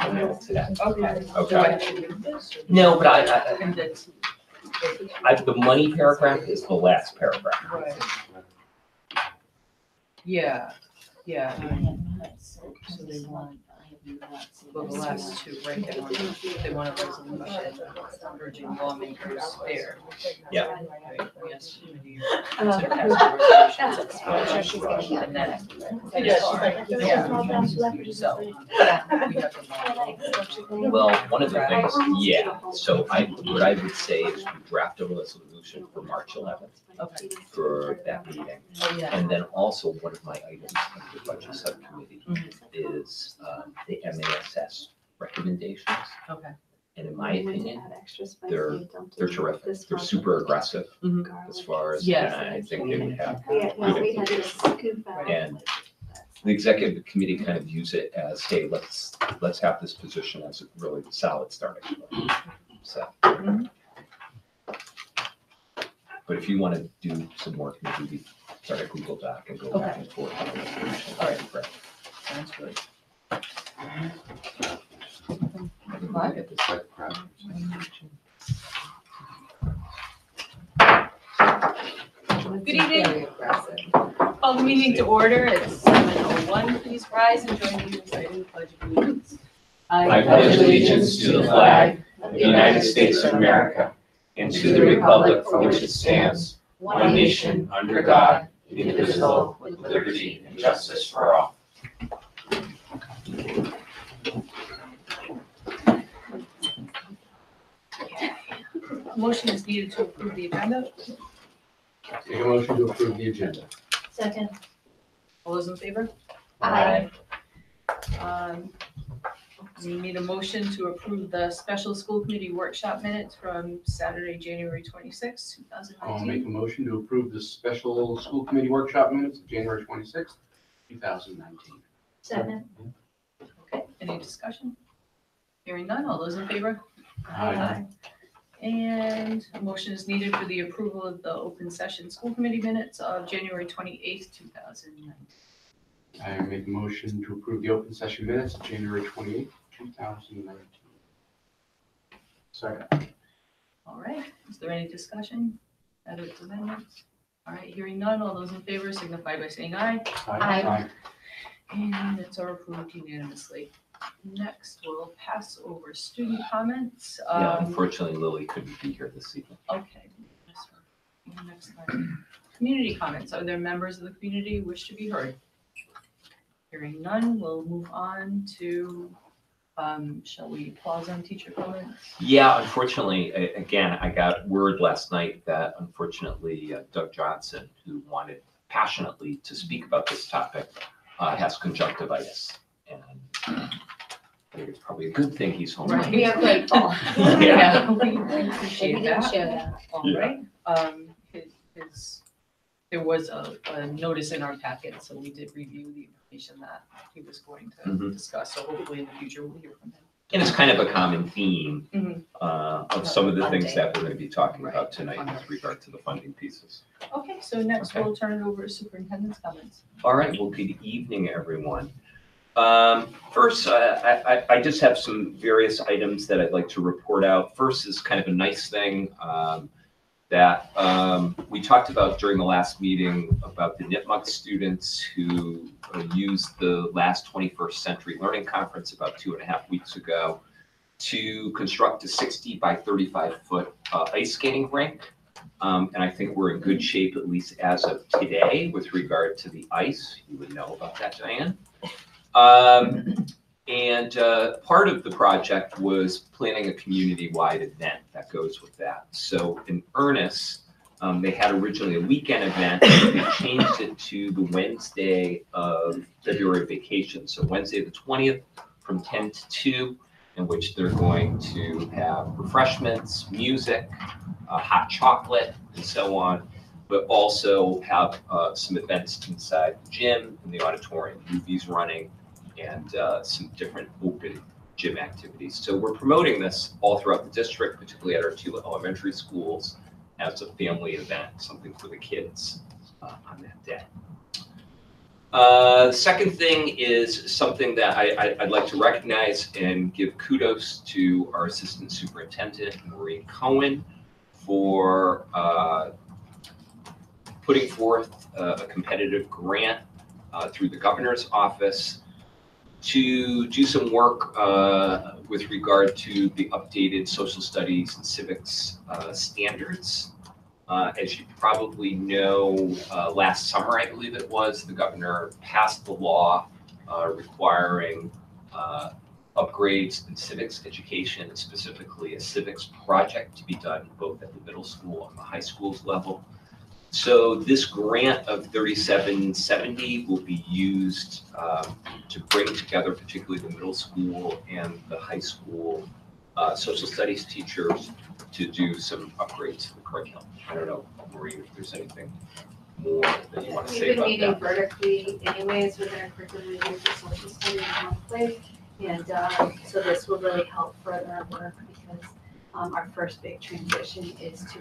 To that. Okay. Okay. Do I have to do this? No, but And that's, the money paragraph is the last paragraph. right. Yeah, yeah. So they want, well, the last two, right, they want a resolution urging lawmakers there. Yeah. Right, yes, committee, Oh, consider passing a that's resolution. okay. I'm sure she's gonna get And then, Yeah, so, we have to. Well, one of the things, yeah, so what I would say is we draft a resolution for March 11th Okay. for that meeting. Oh, yeah. And then also one of my items of the budget subcommittee is the MASS recommendations. Okay. And in my opinion, they're terrific. They're super aggressive as far as, Yes. and I think they would have. We had to scoop out. And the executive committee kind of views it as, hey, let's have this position as a really solid starting point. So. But if you want to do some work, maybe we start a Google Doc and go back and forth on the resolution. All right. Sounds good. Get this right crowd. Good evening. Call the meeting to order at 7:01. Please rise and join me in reciting the Pledge of Allegiance. I pledge allegiance to the flag of the United States of America and to the republic for which it stands, one nation, under God, indivisible, with liberty and justice for all. Motion is needed to approve the agenda. Take a motion to approve the agenda. Second. All those in favor? Aye. We need a motion to approve the special school committee workshop minutes from Saturday, January 26, I'll 2019. make a motion to approve the special school committee workshop minutes of January 26th, 2019. Second. Okay, any discussion? Hearing none, all those in favor? Aye. And a motion is needed for the approval of the open session school committee minutes of January 28th, 2019. I make a motion to approve the open session minutes of January 28th, 2019. Second. All right, is there any discussion? Edits, amendments? All right, hearing none, all those in favor signify by saying aye. Aye. And minutes are approved unanimously. Next, we'll pass over student comments. Yeah, unfortunately, Lily couldn't be here this evening. Okay. Next time. Community comments. Are there members of the community who wish to be heard? Hearing none, we'll move on to, shall we pause on teacher comments? Yeah, unfortunately, again, I got word last night that unfortunately Doug Johnson, who wanted passionately to speak about this topic, has conjunctivitis. And I think it's probably a good thing he's home. Right. We are grateful. Yeah, we Maybe appreciate we didn't that. share that. All right, there was a notice in our packet, so we did review the information that he was going to Mhm. discuss, so hopefully in the future we'll hear from him. And it's kind of a common theme Mhm. of some of the things that we're going to be talking about tonight with regard to the funding pieces. Okay, so next Okay. we'll turn it over to superintendent's comments. All right, well, good evening, everyone. First, I just have some various items that I'd like to report out. First is kind of a nice thing that we talked about during the last meeting about the Nipmuc students who used the last 21st Century Learning Conference about 2.5 weeks ago to construct a 60 by 35 foot ice skating rink. And I think we're in good shape, at least as of today, with regard to the ice. You would know about that, Diane. And part of the project was planning a community-wide event that goes with that. So in earnest, they had originally a weekend event, and they changed it to the Wednesday of February vacation. So Wednesday the 20th from 10 to 2, in which they're going to have refreshments, music, hot chocolate, and so on, but also have some events inside the gym and the auditorium, movies running, and some different open gym activities. So we're promoting this all throughout the district, particularly at our 2 elementary schools, as a family event, something for the kids on that day. Second thing is something that I'd like to recognize and give kudos to our Assistant Superintendent, Maureen Cohen, for putting forth a competitive grant through the governor's office to do some work with regard to the updated social studies and civics standards. As you probably know, last summer, I believe it was, the governor passed the law requiring upgrades in civics education, and specifically a civics project to be done both at the middle school and the high schools level. So this grant of $3770 will be used to bring together particularly the middle school and the high school social studies teachers to do some upgrades to the curriculum. I don't know, Maureen, if there's anything more that you want to We've say been about meeting that. vertically anyways within our curriculum review for social studies monthly. And so this will really help further our work because our first big transition is to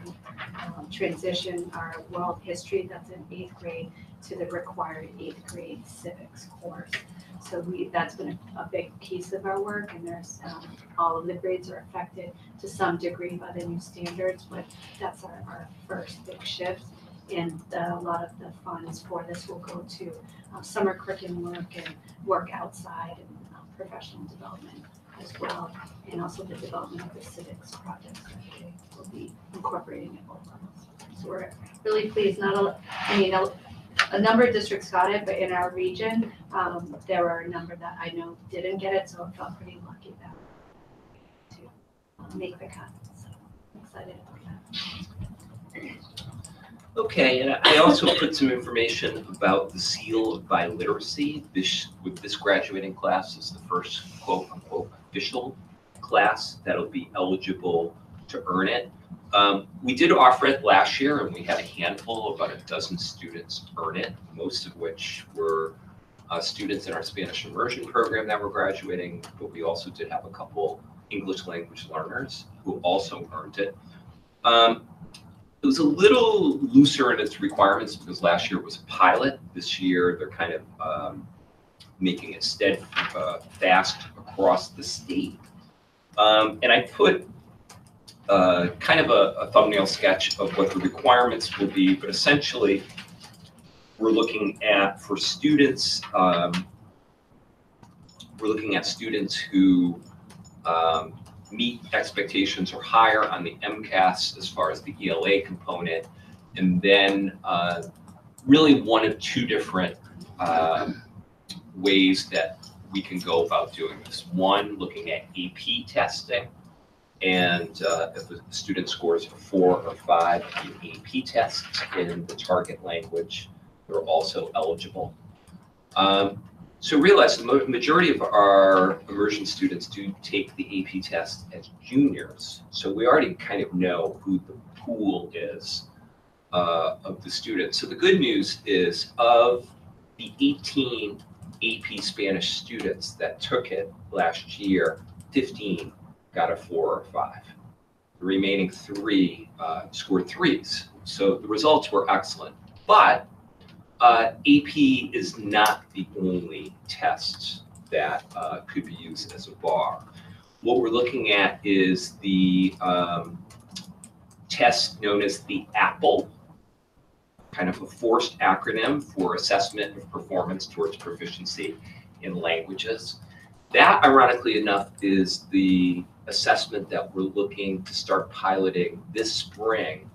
transition our world history that's in 8th grade to the required 8th grade civics course. So that's been a big piece of our work, and there's all of the grades are affected to some degree by the new standards, but that's our first big shift. And a lot of the funds for this will go to summer curriculum work and work outside and professional development as well, and also the development of the civics projects that they will be incorporating at both levels. So we're really pleased. A number of districts got it, but in our region, there were a number that I know didn't get it, so I felt pretty lucky that to make the cut. So I'm excited about that. Okay, and I also put some information about the seal of biliteracy. With this graduating class is the first quote unquote official class that'll be eligible to earn it. We did offer it last year, and we had a handful, about a dozen students earn it, most of which were students in our Spanish immersion program that were graduating, but we also did have a couple English language learners who also earned it. It was a little looser in its requirements because last year it was a pilot. This year they're kind of making it fast across the state. And I put kind of a thumbnail sketch of what the requirements will be, but essentially we're looking at, for students, we're looking at students who meet expectations or higher on the MCAS as far as the ELA component, and then really one of two different ways that we can go about doing this. One, looking at AP testing, and if the student scores a 4 or 5 on AP tests in the target language, they're also eligible. So realize the majority of our immersion students do take the AP test as juniors. So we already kind of know who the pool is of the students. So the good news is, of the 18 AP Spanish students that took it last year, 15 got a 4 or 5. The remaining 3 scored 3s. So the results were excellent. But AP is not the only test that could be used as a bar. What we're looking at is the test known as the APPLE, kind of a forced acronym for Assessment of Performance Towards Proficiency in Languages. That, ironically enough, is the assessment that we're looking to start piloting this spring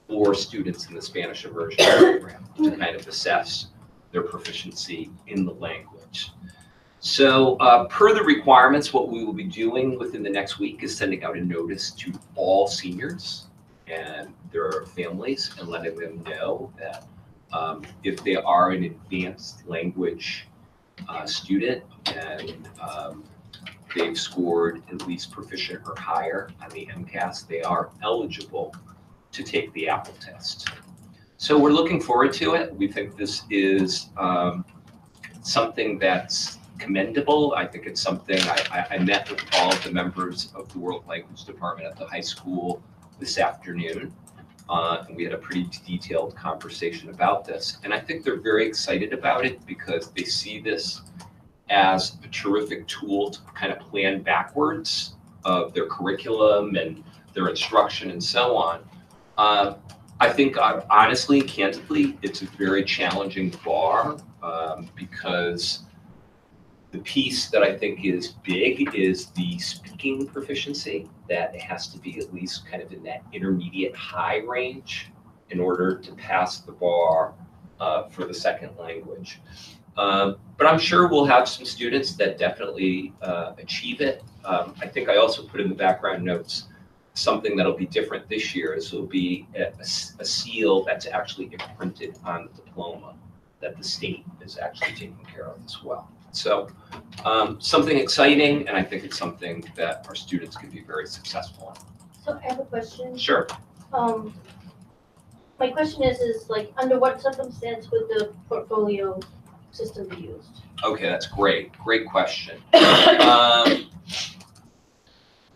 for students in the Spanish immersion program to kind of assess their proficiency in the language. So per the requirements, what we will be doing within the next week is sending out a notice to all seniors and their families and letting them know that if they are an advanced language student and they've scored at least proficient or higher on the MCAS, they are eligible to take the APPLE test. So we're looking forward to it. We think this is something that's commendable. I think it's something, I met with all of the members of the World Language Department at the high school this afternoon. And we had a pretty detailed conversation about this. And I think they're very excited about it because they see this as a terrific tool to kind of plan backwards of their curriculum and their instruction and so on. I think honestly, candidly, it's a very challenging bar because the piece that I think is big is the speaking proficiency, that it has to be at least kind of in that intermediate high range in order to pass the bar for the second language. But I'm sure we'll have some students that definitely achieve it. I think I also put in the background notes something that'll be different this year is it'll be a seal that's actually imprinted on the diploma that the state is actually taking care of as well. So something exciting, and I think it's something that our students can be very successful So I have a question. in. Sure. My question is like, under what circumstance would the portfolio system be used? Okay, that's great. Great question.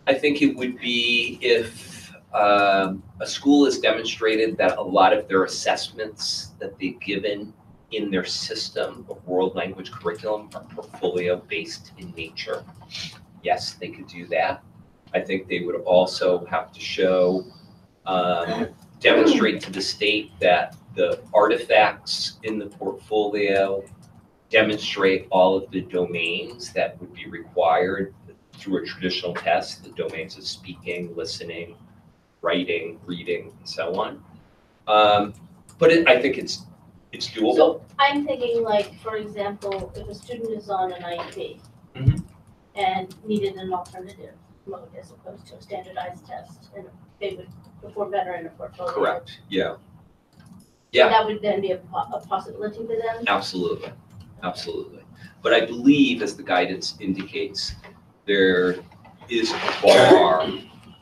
I think it would be if a school has demonstrated that a lot of their assessments that they've given in their system of world language curriculum are portfolio based in nature. Yes, they could do that. I think they would also have to show, demonstrate to the state that the artifacts in the portfolio demonstrate all of the domains that would be required through a traditional test, the domains of speaking, listening, writing, reading, and so on. But I think it's doable. So I'm thinking like, for example, if a student is on an IEP Mhm. and needed an alternative mode as opposed to a standardized test, and they would perform better in a portfolio. Correct, yeah. So Yeah. that would then be a possibility for them? Absolutely, absolutely. But I believe, as the guidance indicates, there is a bar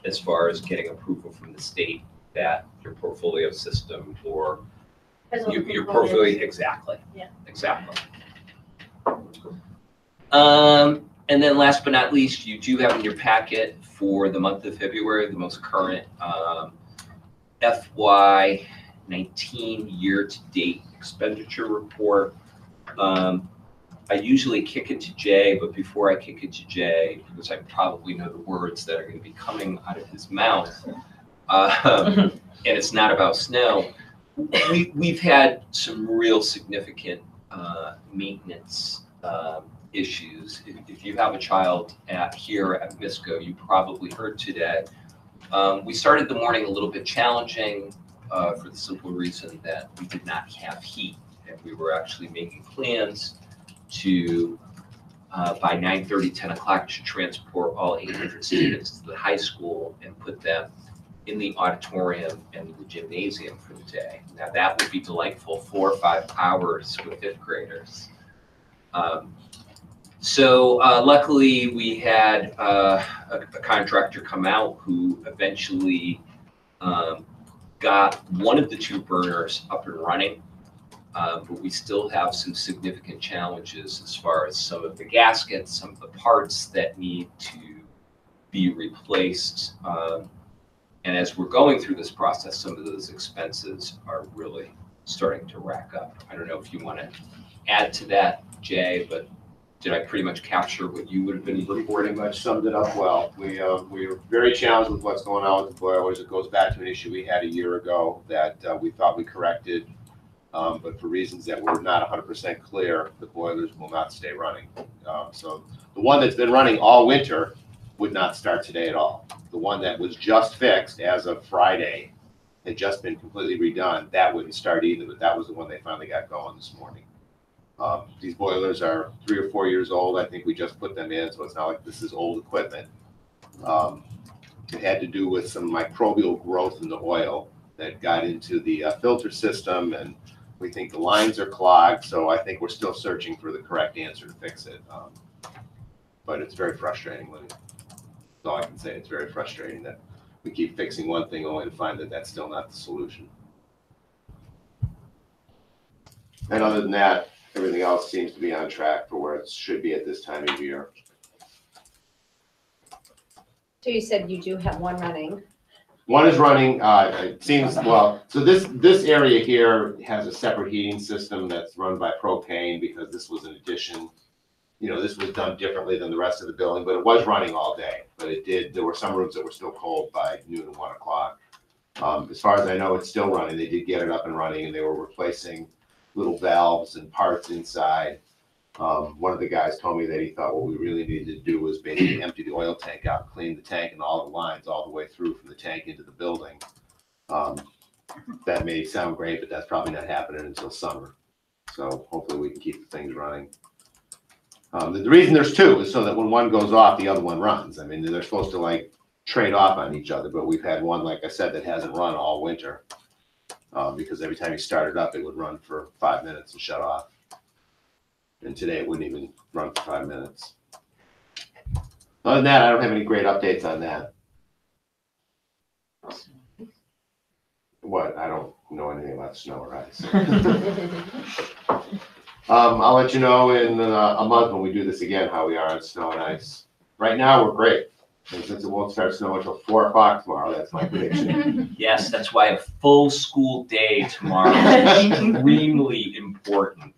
as far as getting approval from the state that your portfolio system or As well as your components. portfolio, exactly. Yeah. Exactly. And then last but not least, you do have in your packet for the month of February, the most current FY19 year-to-date expenditure report. I usually kick it to Jay, but before I kick it to Jay, because I probably know the words that are going to be coming out of his mouth, and it's not about snow, we've had some real significant maintenance issues. If you have a child here at MISCO, you probably heard today, we started the morning a little bit challenging for the simple reason that we did not have heat, and we were actually making plans to, by 9:30, 10 o'clock, to transport all 800 students to the high school and put them in the auditorium and the gymnasium for the day. Now that would be delightful, 4 or 5 hours with fifth graders. So luckily we had a contractor come out who eventually got one of the 2 burners up and running. But we still have some significant challenges as far as some of the gaskets, some of the parts that need to be replaced. And as we're going through this process, some of those expenses are really starting to rack up. I don't know if you want to add to that, Jay, but did I pretty much capture what you would have been Pretty reporting? much summed it up well. We are very challenged with what's going on with the boilers. It goes back to an issue we had a year ago that we thought we corrected. But for reasons that were not 100% clear, the boilers will not stay running. So the one that's been running all winter would not start today at all. The one that was just fixed as of Friday had just been completely redone. That wouldn't start either, but that was the one they finally got going this morning. These boilers are 3 or 4 years old. I think we just put them in, so it's not like this is old equipment. It had to do with some microbial growth in the oil that got into the filter system, and we think the lines are clogged, so I think we're still searching for the correct answer to fix it. But it's very frustrating. That's all I can say. It's very frustrating that we keep fixing one thing only to find that that's still not the solution. And other than that, everything else seems to be on track for where it should be at this time of year. So you said you do have one running. One is running, it seems, well, so this area here has a separate heating system that's run by propane because this was an addition. You know, this was done differently than the rest of the building, but it was running all day. But there were some rooms that were still cold by noon and 1 o'clock. As far as I know, it's still running. They did get it up and running, and they were replacing little valves and parts inside. One of the guys told me that he thought what we really needed to do was basically empty the oil tank out, clean the tank and all the lines all the way through from the tank into the building. That may sound great, but that's probably not happening until summer. So hopefully we can keep the things running. The reason there's two is so that when one goes off, the other one runs. I mean, they're supposed to like trade off on each other, but we've had one, like I said, that hasn't run all winter because every time you start it up, it would run for 5 minutes and shut off. And today it wouldn't even run for 5 minutes. Other than that, I don't have any great updates on that. What? I don't know anything about snow or ice. I'll let you know in a month when we do this again how we are on snow and ice. Right now, we're great. And since it won't start snowing until 4 o'clock tomorrow, that's my prediction. Yes, that's why a full school day tomorrow is extremely important.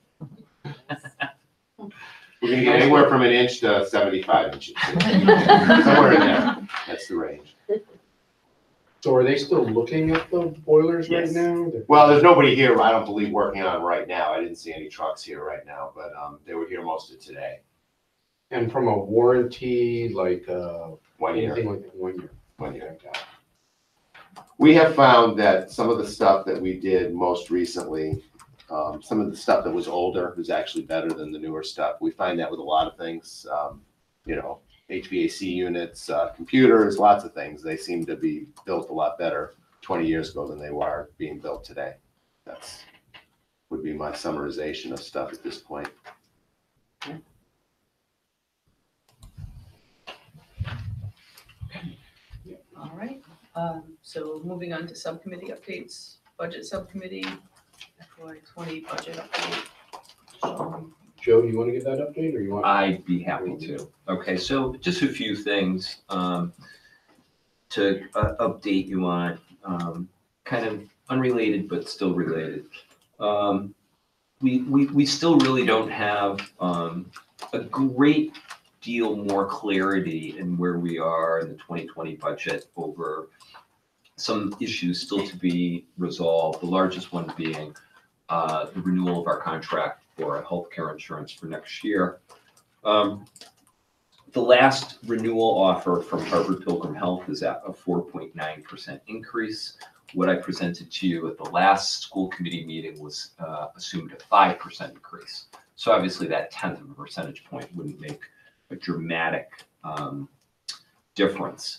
We're gonna get anywhere from an inch to 75 inches. Somewhere in there. That's the range. So are they still looking at the boilers right Yes. now? Well, there's nobody here, I don't believe, working on right now. I didn't see any trucks here right now, but they were here most of today. And from a warranty, like 1 year. anything like that, 1 year? 1 year. We have found that some of the stuff that we did most recently, some of the stuff that was older is actually better than the newer stuff. We find that with a lot of things, you know, HVAC units, computers, lots of things. They seem to be built a lot better 20 years ago than they were being built today. That's would be my summarization of stuff at this point. All right, so moving on to subcommittee updates, budget subcommittee, FY20 budget update. Joe, you want to give that update or you want? I'd be happy to. Okay, so just a few things to update you on, kind of unrelated but still related. We still really don't have a great deal more clarity in where we are in the 2020 budget over some issues still to be resolved. The largest one being the renewal of our contract for healthcare insurance for next year. The last renewal offer from Harvard Pilgrim Health is at a 4.9% increase. What I presented to you at the last school committee meeting was assumed a 5% increase. So obviously that 1/10 of a percentage point wouldn't make a dramatic difference.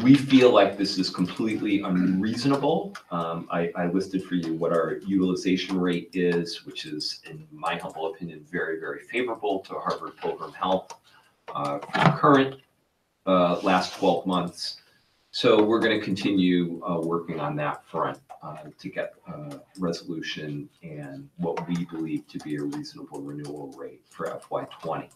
We feel like this is completely unreasonable. I listed for you what our utilization rate is, which is, in my humble opinion, very, very favorable to Harvard Pilgrim Health for the current last 12 months. So we're going to continue working on that front to get a resolution and what we believe to be a reasonable renewal rate for FY20.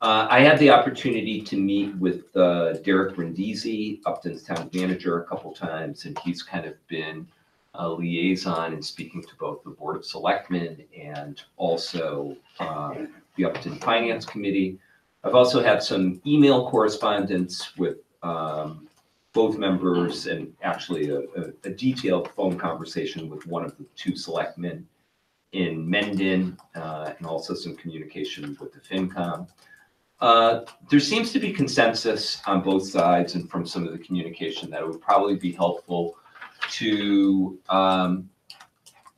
I had the opportunity to meet with Derek Brindisi, Upton's town manager, a couple times, and he's kind of been a liaison in speaking to both the Board of Selectmen and also the Upton Finance Committee. I've also had some email correspondence with both members and actually a detailed phone conversation with one of the two selectmen in Mendon and also some communication with the FinCom. There seems to be consensus on both sides and from some of the communication that it would probably be helpful to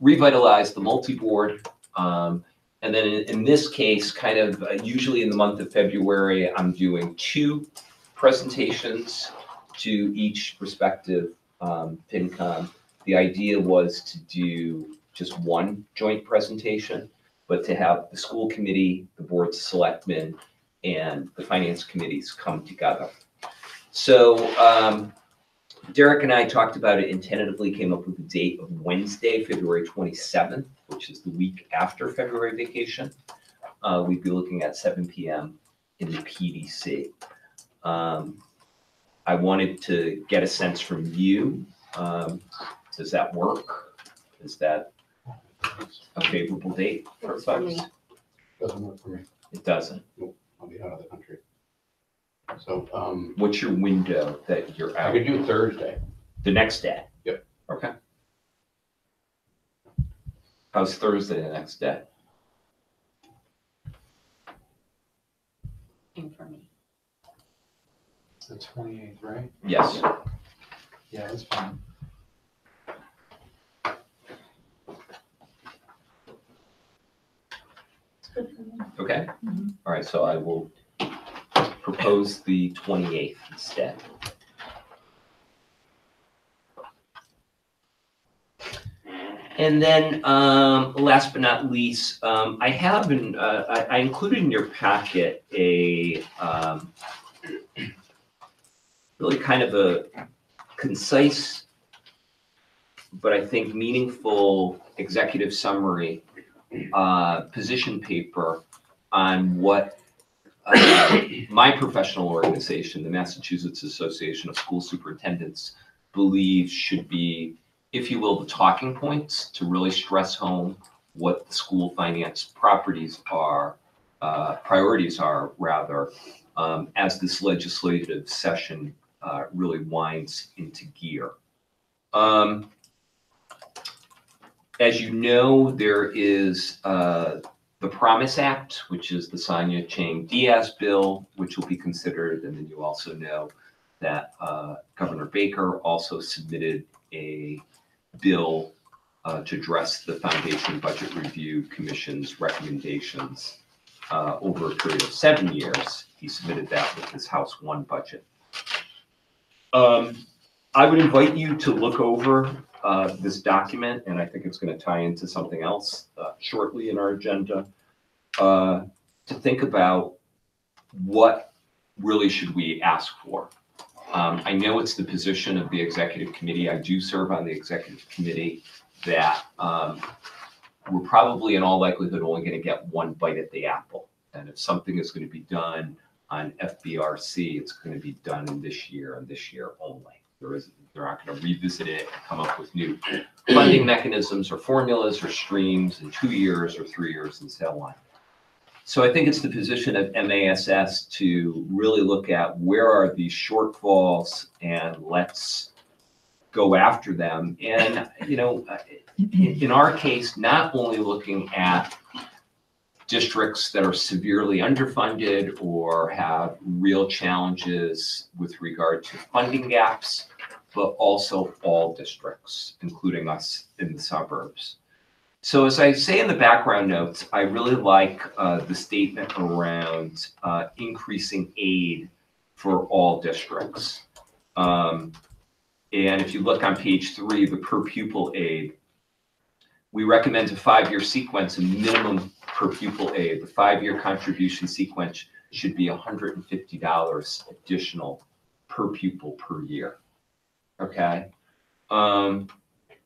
revitalize the multi-board. And then in this case, kind of usually in the month of February, I'm doing 2 presentations to each respective FinCom. The idea was to do just 1 joint presentation, but to have the school committee, the board of selectmen, and the finance committees come together. So Derek and I talked about it and tentatively came up with the date of Wednesday, February 27th, which is the week after February vacation. We'd be looking at 7 p.m. in the PDC. I wanted to get a sense from you. Does that work? Is that a favorable date for Works for folks? me. Doesn't work for me. It doesn't. I'll be out of the country. So, What's your window that you're I out? could do Thursday. The next day? Yep. Okay. How's Thursday the next day? And for me. The 28th, right? Yes. Yeah, that's fine. It's good for me. Okay. Mhm. All right, so I will propose the 28th instead. And then, last but not least, I have I included in your packet a really kind of a concise, but I think meaningful executive summary, position paper on what my professional organization, the Massachusetts Association of School Superintendents, believes should be, if you will, the talking points to really stress home what the school finance priorities are, rather, as this legislative session really winds into gear. As you know, there is the Promise Act, which is the Sonia Chang Diaz bill, which will be considered, and then you also know that Governor Baker also submitted a bill to address the Foundation Budget Review Commission's recommendations over a period of 7 years. He submitted that with his House 1 budget. I would invite you to look over this document, and I think it's going to tie into something else shortly in our agenda, to think about what really should we ask for. I know it's the position of the executive committee. I do serve on the executive committee, that we're probably in all likelihood only going to get one bite at the apple. And if something is going to be done on FBRC, it's going to be done in this year and this year only. They're not going to revisit it and come up with new funding mechanisms or formulas or streams in 2 years or 3 years and so on. So I think it's the position of MASS to really look at where are these shortfalls and let's go after them. And, you know, in our case, not only looking at districts that are severely underfunded or have real challenges with regard to funding gaps, but also all districts, including us in the suburbs. So as I say in the background notes, I really like the statement around increasing aid for all districts. And if you look on page 3, the per pupil aid, we recommend a 5-year sequence and minimum per pupil aid. The 5-year contribution sequence should be $150 additional per pupil per year. Okay.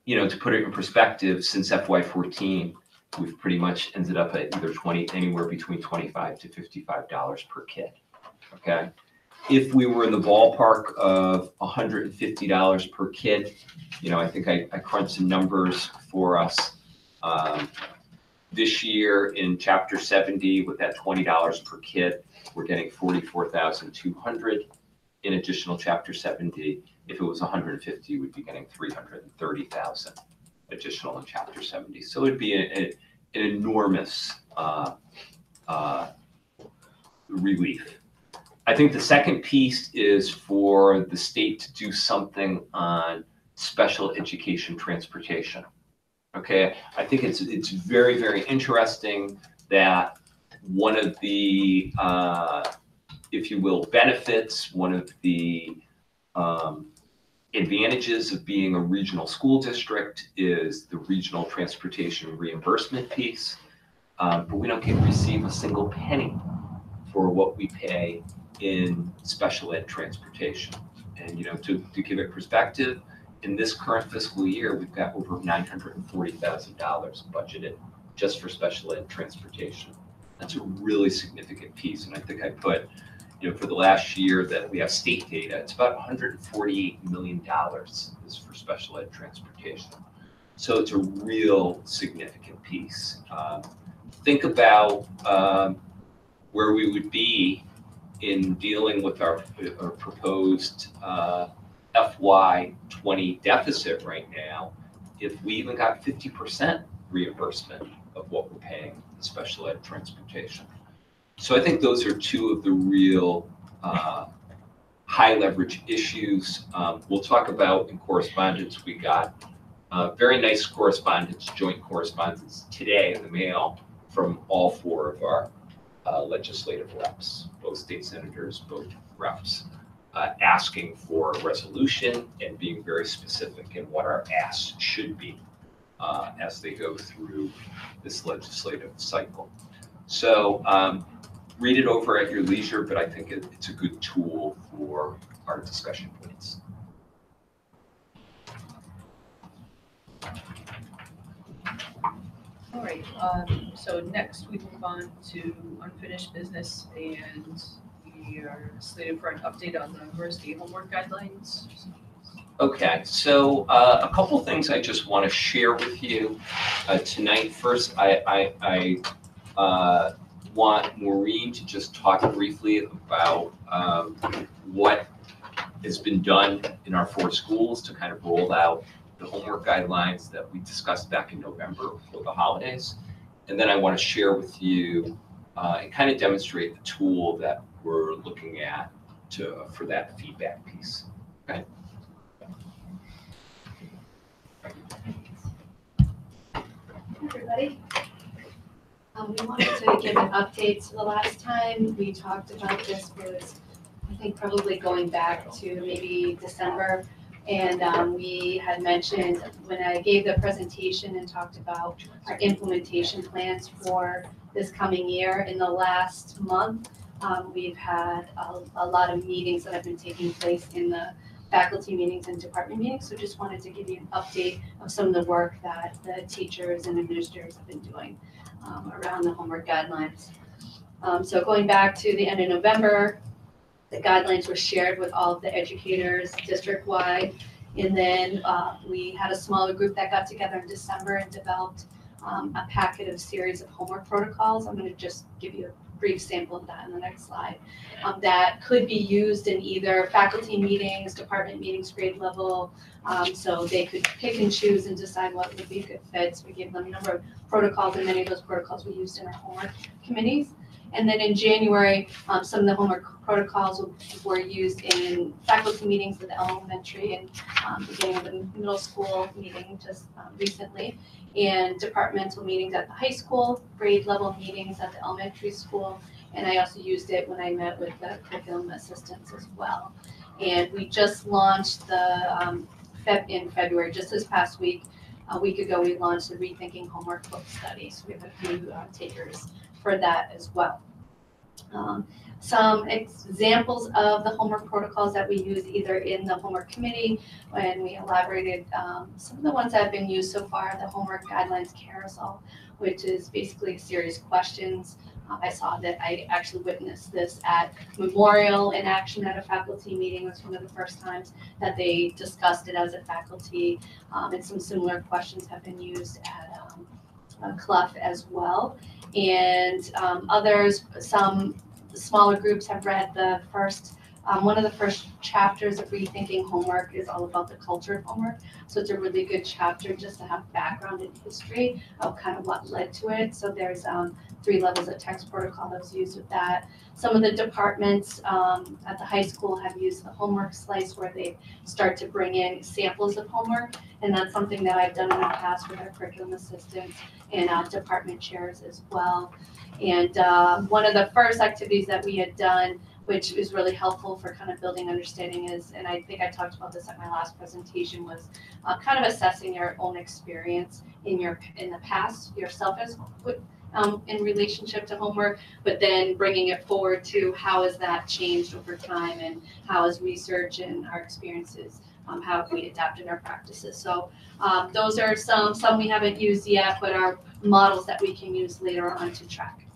You know, to put it in perspective, since FY14, we've pretty much ended up at either anywhere between $25 to $55 per kid. Okay. If we were in the ballpark of $150 per kid, you know, I think I crunched some numbers for us. This year in Chapter 70, with that $20 per kid, we're getting $44,200 in additional Chapter 70. If it was 150, we'd be getting 330,000 additional in Chapter 70. So it'd be an enormous relief. I think the second piece is for the state to do something on special education transportation. Okay, I think it's very, very interesting that one of the, if you will, benefits, one of the advantages of being a regional school district is the regional transportation reimbursement piece, but we don't receive a single penny for what we pay in special ed transportation. And, you know, to give it perspective, in this current fiscal year, we've got over $940,000 budgeted just for special ed transportation. That's a really significant piece. And I think I put for the last year that we have state data, it's about $148 million is for special ed transportation. So it's a real significant piece. Think about where we would be in dealing with our proposed FY20 deficit right now if we even got 50% reimbursement of what we're paying in special ed transportation. So I think those are two of the real high leverage issues. We'll talk about in correspondence. We got very nice correspondence, joint correspondence today in the mail from all four of our legislative reps, both state senators, both reps, asking for a resolution and being very specific in what our asks should be as they go through this legislative cycle. So read it over at your leisure, but I think it's a good tool for our discussion points. All right, so next we move on to unfinished business, and we are slated for an update on the university homework guidelines. Okay, so a couple things I just want to share with you tonight. First, I want Maureen to just talk briefly about what has been done in our 4 schools to kind of roll out the homework guidelines that we discussed back in November before the holidays. And then I want to share with you and kind of demonstrate the tool that we're looking at for that feedback piece. Okay. Everybody. We wanted to give an update. So the last time we talked about this was, I think, probably going back to maybe December. And we had mentioned when I gave the presentation and talked about our implementation plans for this coming year. In the last month, we've had a lot of meetings that have been taking place in the faculty meetings and department meetings. So just wanted to give you an update of some of the work that the teachers and administrators have been doing around the homework guidelines. So going back to the end of November, the guidelines were shared with all of the educators district-wide. And then we had a smaller group that got together in December and developed a packet of series of homework protocols. I'm going to just give you a brief sample of that in the next slide. That could be used in either faculty meetings, department meetings, grade level, so they could pick and choose and decide what would be a good fit. So we gave them a number of protocols, and many of those protocols we used in our homework committees. And then in January, some of the homework protocols were used in faculty meetings with elementary and beginning of the middle school meeting just recently, and departmental meetings at the high school, grade level meetings at the elementary school, and I also used it when I met with the curriculum assistants as well. And we just launched the in February, just this past week. A week ago, we launched the Rethinking Homework book study. So we have a few takers for that as well. Some examples of the homework protocols that we use either in the homework committee when we elaborated some of the ones that have been used so far, the homework guidelines carousel, which is basically a series of questions. I saw that I actually witnessed this at Memorial in action at a faculty meeting. It was one of the first times that they discussed it as a faculty, and some similar questions have been used at Clough as well. And others, some smaller groups have read the first, one of the first chapters of Rethinking Homework is all about the culture of homework. So it's a really good chapter just to have background and history of kind of what led to it. So there's 3 levels of text protocol that was used with that. Some of the departments at the high school have used the homework slice where they start to bring in samples of homework. And that's something that I've done in the past with our curriculum assistants and department chairs as well. And one of the first activities that we had done, which is really helpful for kind of building understanding is, and I think I talked about this at my last presentation, was kind of assessing your own experience in the past, yourself as in relationship to homework, but then bringing it forward to how has that changed over time and how has research and our experiences, how have we adapted our practices. So those are some we haven't used yet, but are models that we can use later on to track.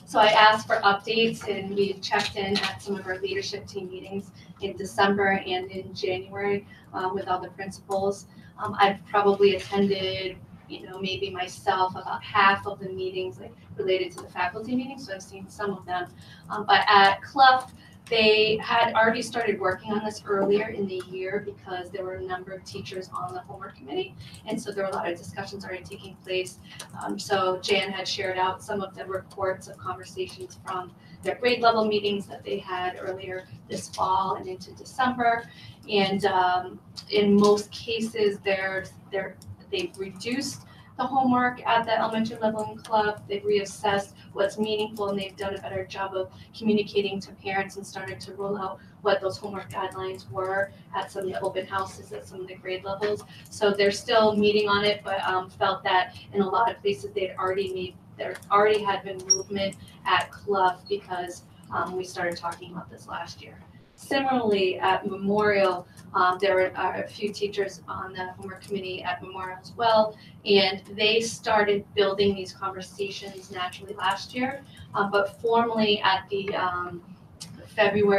So I asked for updates, and we checked in at some of our leadership team meetings in December and in January with all the principals. I've probably attended, maybe myself, about half of the meetings like related to the faculty meetings, so I've seen some of them. But at Clough, they had already started working on this earlier in the year because there were a number of teachers on the homework committee, and so there were a lot of discussions already taking place. So Jan had shared out some of the reports of conversations from their grade level meetings that they had earlier this fall and into December. And in most cases, they've reduced the homework at the elementary level in Clough. They've reassessed what's meaningful, and they've done a better job of communicating to parents and started to roll out what those homework guidelines were at some of the open houses at some of the grade levels. So they're still meeting on it, but felt that in a lot of places there already had been movement at Clough because we started talking about this last year. Similarly, at Memorial, there are a few teachers on the homework committee at Memorial as well, and they started building these conversations naturally last year, but formally at the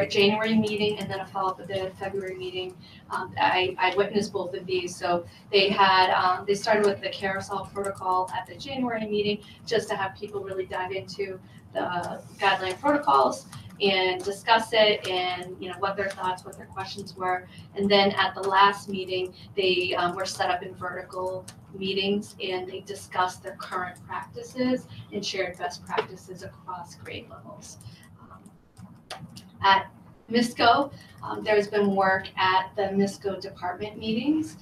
January meeting and then a follow-up at the February meeting. I witnessed both of these. So they had, they started with the carousel protocol at the January meeting just to have people really dive into the guideline protocols and discuss it and, what their thoughts, what their questions were. And then at the last meeting, they were set up in vertical meetings and they discussed their current practices and shared best practices across grade levels. At MISCO, there's been work at the MISCO department meetings.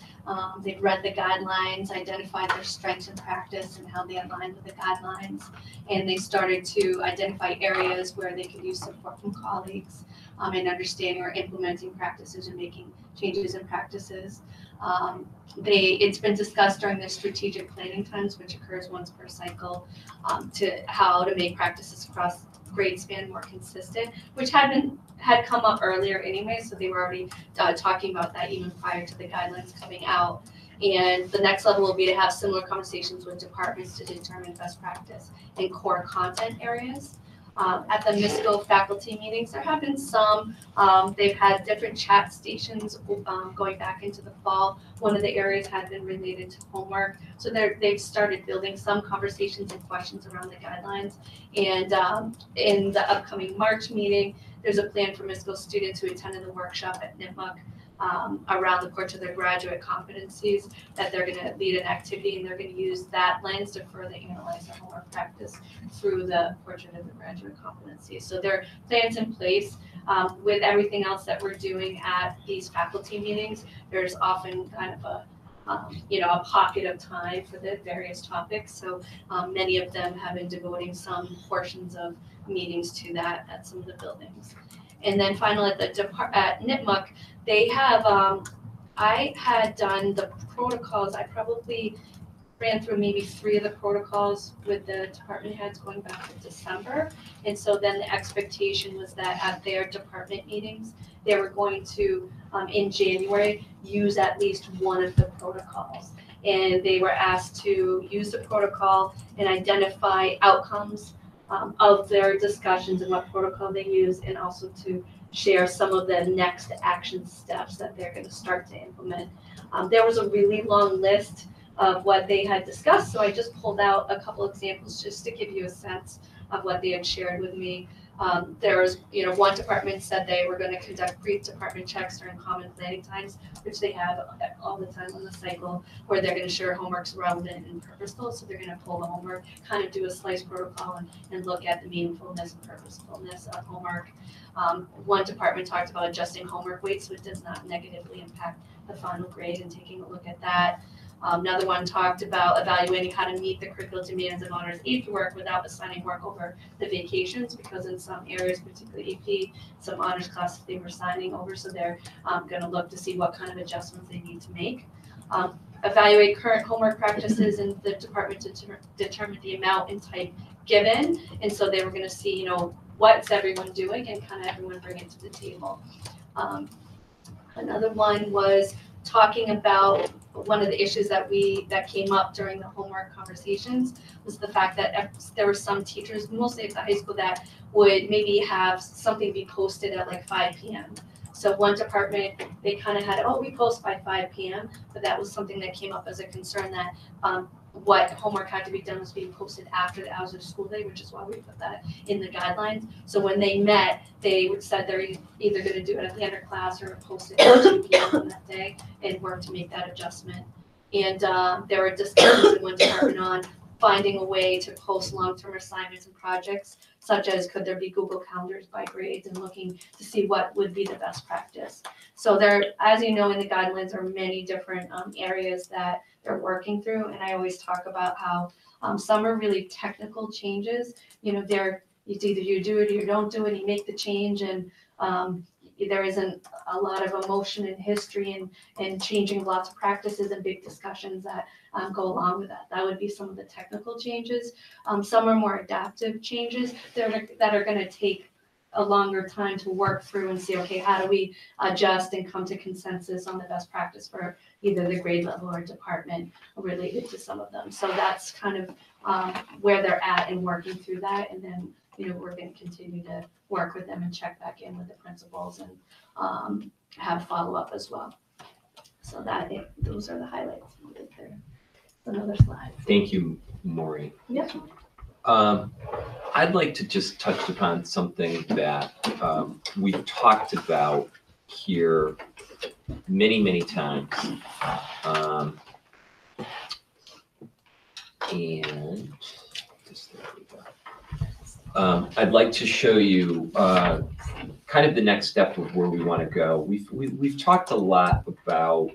They've read the guidelines, identified their strengths in practice and how they align with the guidelines, and they started to identify areas where they could use support from colleagues in understanding or implementing practices and making changes in practices. It's been discussed during their strategic planning times, which occurs once per cycle, to how to make practices across grade span more consistent, which had come up earlier anyway, so they were already talking about that even prior to the guidelines coming out. And the next level will be to have similar conversations with departments to determine best practice in core content areas. At the MISCO faculty meetings, there have been some, they've had different chat stations going back into the fall. One of the areas had been related to homework. So they've started building some conversations and questions around the guidelines. And in the upcoming March meeting, there's a plan for MISCO students who attended the workshop at NIPMUC around the portrait of their graduate competencies, that they're going to lead an activity and they're going to use that lens to further analyze their homework practice through the portrait of the graduate competencies. So there are plans in place. With everything else that we're doing at these faculty meetings, there's often kind of a pocket of time for the various topics. So many of them have been devoting some portions of meetings to that at some of the buildings. And then finally at NIPMUC, they have, I had done the protocols. I probably ran through maybe 3 of the protocols with the department heads going back to December. And so then the expectation was that at their department meetings, they were going to, in January, use at least one of the protocols. And they were asked to use the protocol and identify outcomes of their discussions and what protocol they use, and also to share some of the next action steps that they're going to start to implement. There was a really long list of what they had discussed, so I just pulled out a couple examples just to give you a sense of what they had shared with me. There was, one department said they were going to conduct brief department checks during common planning times, which they have all the time on the cycle, where they're going to share homework's relevant and purposeful. So they're going to pull the homework, kind of do a slice protocol and look at the meaningfulness and purposefulness of homework. One department talked about adjusting homework weights so it does not negatively impact the final grade and taking a look at that. Another one talked about evaluating how to meet the curricular demands of honors AP work without assigning work over the vacations, because in some areas, particularly AP, some honors classes they were signing over, so they're going to look to see what kind of adjustments they need to make. Evaluate current homework practices in the department to determine the amount and type given, and so they were going to see, what's everyone doing and kind of everyone bring it to the table. Another one was talking about one of the issues that came up during the homework conversations was the fact that there were some teachers, mostly at the high school, that would maybe have something be posted at like 5 p.m. So one department, they kind of had, oh, we post by 5 p.m., but that was something that came up as a concern that what homework had to be done was being posted after the hours of school day, which is why we put that in the guidelines. So when they met, they said they're either going to do it at the end of class or post it at 2 p.m. on that day and work to make that adjustment. And there were discussions in one department on finding a way to post long-term assignments and projects, such as could there be Google Calendars by grades, and looking to see what would be the best practice. So there, as you know, in the guidelines are many different areas that they're working through, and I always talk about how some are really technical changes. You know, it's either you do it or you don't do it, you make the change, and there isn't a lot of emotion and history and changing lots of practices and big discussions that go along with that. That would be some of the technical changes. Some are more adaptive changes that are going to take a longer time to work through and see, okay, how do we adjust and come to consensus on the best practice for either the grade level or department related to some of them. So that's kind of where they're at and working through that. And then, you know, we're going to continue to work with them and check back in with the principals and have follow-up as well. So those are the highlights. There's another slide. Thank you, Maureen. Yep. I'd like to just touch upon something that we've talked about here many times. And just there we go. I'd like to show you kind of the next step of where we want to go. We've talked a lot about,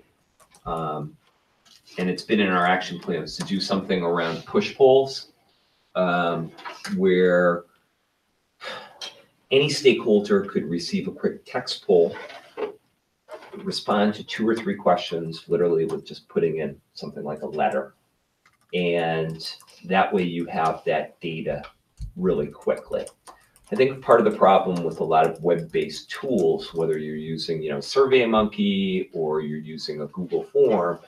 and it's been in our action plans to do something around push polls, where any stakeholder could receive a quick text poll, respond to 2 or 3 questions, literally with just putting in something like a letter. And that way you have that data really quickly. I think part of the problem with a lot of web-based tools, whether you're using, SurveyMonkey or you're using a Google form,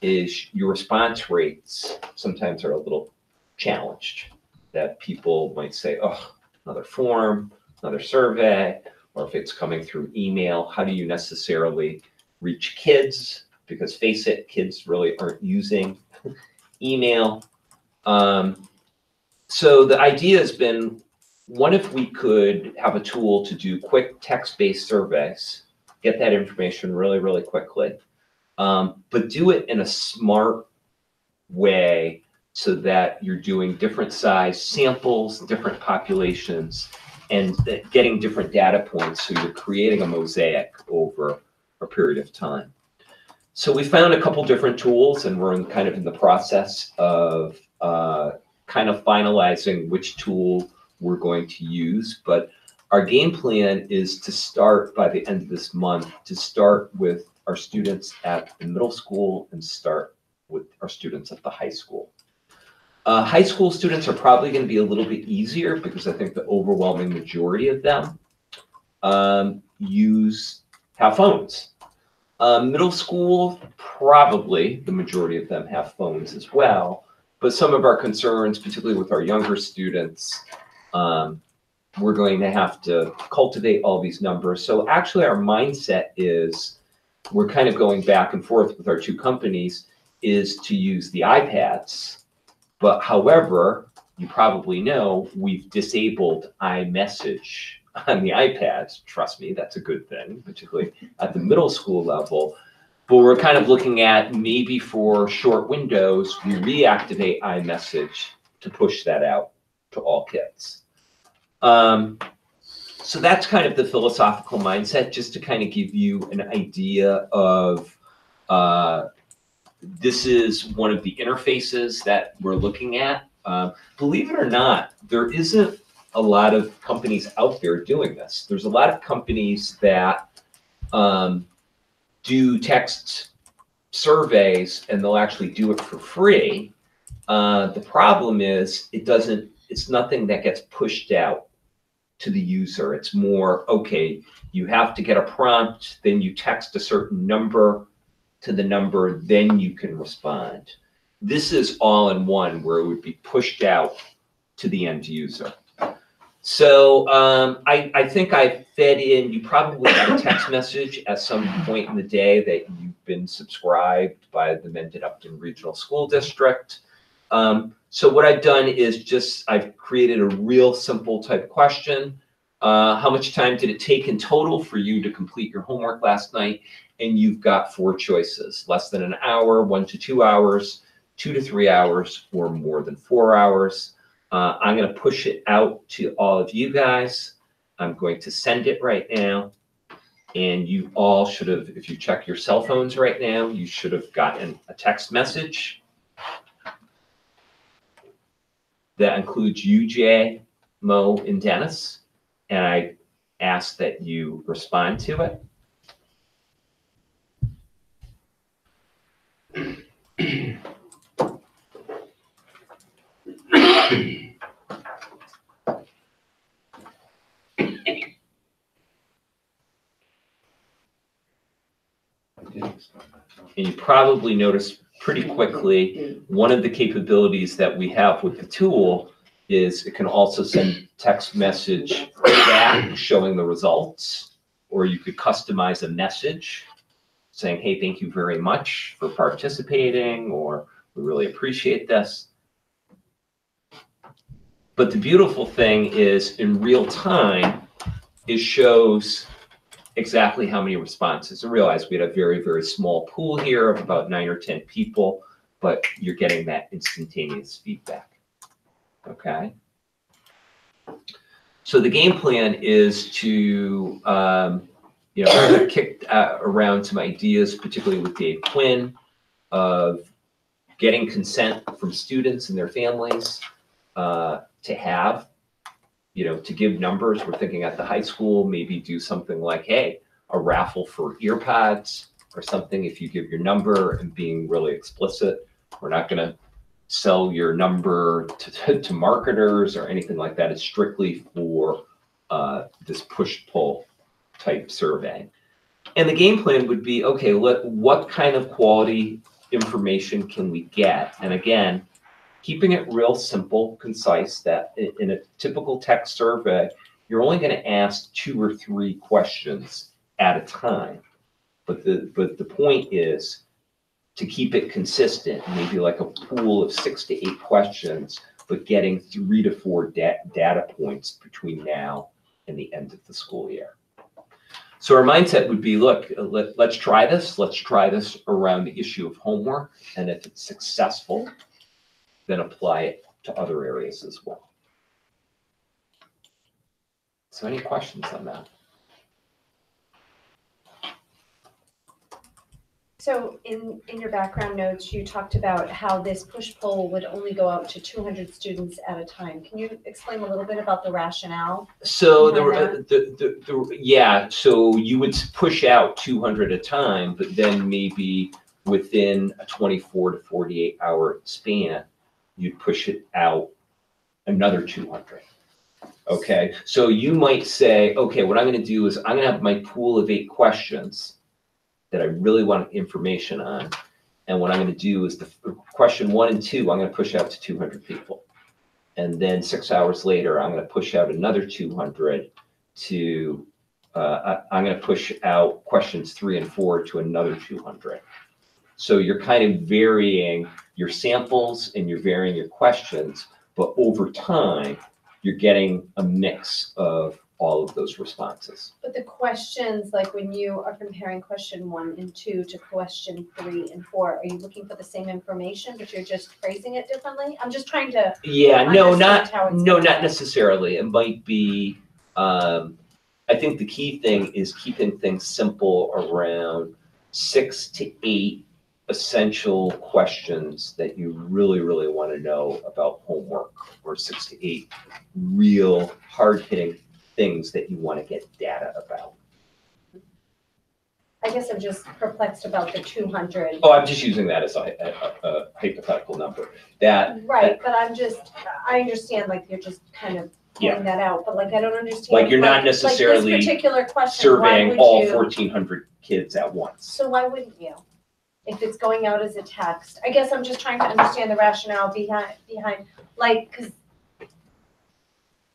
is your response rates sometimes are a little challenged. That people might say, oh, another form, another survey, or if it's coming through email, how do you necessarily reach kids? Because face it, kids really aren't using email. So the idea has been, what if we could have a tool to do quick text-based surveys, get that information really quickly, but do it in a smart way so that you're doing different size samples, different populations, and getting different data points, so you're creating a mosaic over a period of time. So we found a couple different tools, and we're kind of in the process of kind of finalizing which tool we're going to use. But our game plan is to start by the end of this month, to start with our students at the middle school and start with our students at the high school. High school students are probably going to be a little bit easier because I think the overwhelming majority of them have phones. Middle school, probably the majority of them have phones as well. But some of our concerns, particularly with our younger students, we're going to have to cultivate all these numbers. So actually our mindset is, we're kind of going back and forth with our 2 companies, is to use the iPads. But however, you probably know, we've disabled iMessage on the iPads. Trust me, that's a good thing, particularly at the middle school level. But we're kind of looking at, maybe for short windows, we reactivate iMessage to push that out to all kids. So that's kind of the philosophical mindset, just to kind of give you an idea of, this is one of the interfaces that we're looking at. Believe it or not, there isn't a lot of companies out there doing this. There's a lot of companies that do text surveys, and they'll actually do it for free. The problem is, it's nothing that gets pushed out to the user. It's more, okay, you have to get a prompt, then you text a certain number, to the number, then you can respond. This is all in one where it would be pushed out to the end user. So I think I fed in, you probably got a text message at some point in the day that you've been subscribed by the Mendon-Upton Regional School District. So what I've done is just, I've created a real simple type question. How much time did it take in total for you to complete your homework last night? And you've got 4 choices: less than an hour, 1 to 2 hours, 2 to 3 hours, or more than 4 hours. I'm going to push it out to all of you guys. I'm going to send it right now. And you all should have, if you check your cell phones right now, you should have gotten a text message. That includes you, Jay, Mo, and Dennis. And I ask that you respond to it. And you probably notice pretty quickly, one of the capabilities that we have with the tool is it can also send text message back showing the results, or you could customize a message saying, hey, thank you very much for participating, or we really appreciate this. But the beautiful thing is in real time, it shows exactly how many responses. I realize we had a very, very small pool here of about 9 or 10 people, but you're getting that instantaneous feedback. Okay. So the game plan is to, kick around some ideas, particularly with Dave Quinn, of getting consent from students and their families to have, to give numbers. We're thinking at the high school, maybe do something like, hey, a raffle for ear pods or something. If you give your number and being really explicit, we're not going to sell your number to marketers or anything like that. It's strictly for this push-pull type survey. And the game plan would be, okay, what kind of quality information can we get? And again, keeping it real simple, concise, that in a typical text survey, you're only going to ask 2 or 3 questions at a time. But the point is to keep it consistent, maybe like a pool of 6 to 8 questions, but getting 3 to 4 data points between now and the end of the school year. So our mindset would be, look, let's try this. Let's try this around the issue of homework. And if it's successful, then apply it to other areas as well. So any questions on that? So in your background notes, you talked about how this push-pull would only go out to 200 students at a time. Can you explain a little bit about the rationale? So so you would push out 200 at a time, but then maybe within a 24 to 48 hour span, you'd push it out another 200. Okay, so you might say, okay, what I'm going to do is I'm going to have my pool of 8 questions that I really want information on. And what I'm going to do is the question 1 and 2, I'm going to push out to 200 people. And then 6 hours later, I'm going to push out another 200 to, I'm going to push out questions 3 and 4 to another 200. So you're kind of varying your samples and you're varying your questions, but over time, you're getting a mix of all of those responses. But the questions, like when you are comparing question 1 and 2 to question 3 and 4, are you looking for the same information, but you're just phrasing it differently? I'm just trying to not necessarily. It might be, I think the key thing is keeping things simple around 6 to 8 essential questions that you really, really want to know about homework, or 6 to 8 real hard-hitting things that you want to get data about. I guess I'm just perplexed about the 200. Oh, I'm just using that as a hypothetical number. Right, but I understand, like, you're just kind of pulling that out, but like, I don't understand. Like, you're not necessarily like this particular question, surveying all you, 1,400 kids at once. So why wouldn't you? if it's going out as a text. I guess I'm just trying to understand the rationale behind, like, because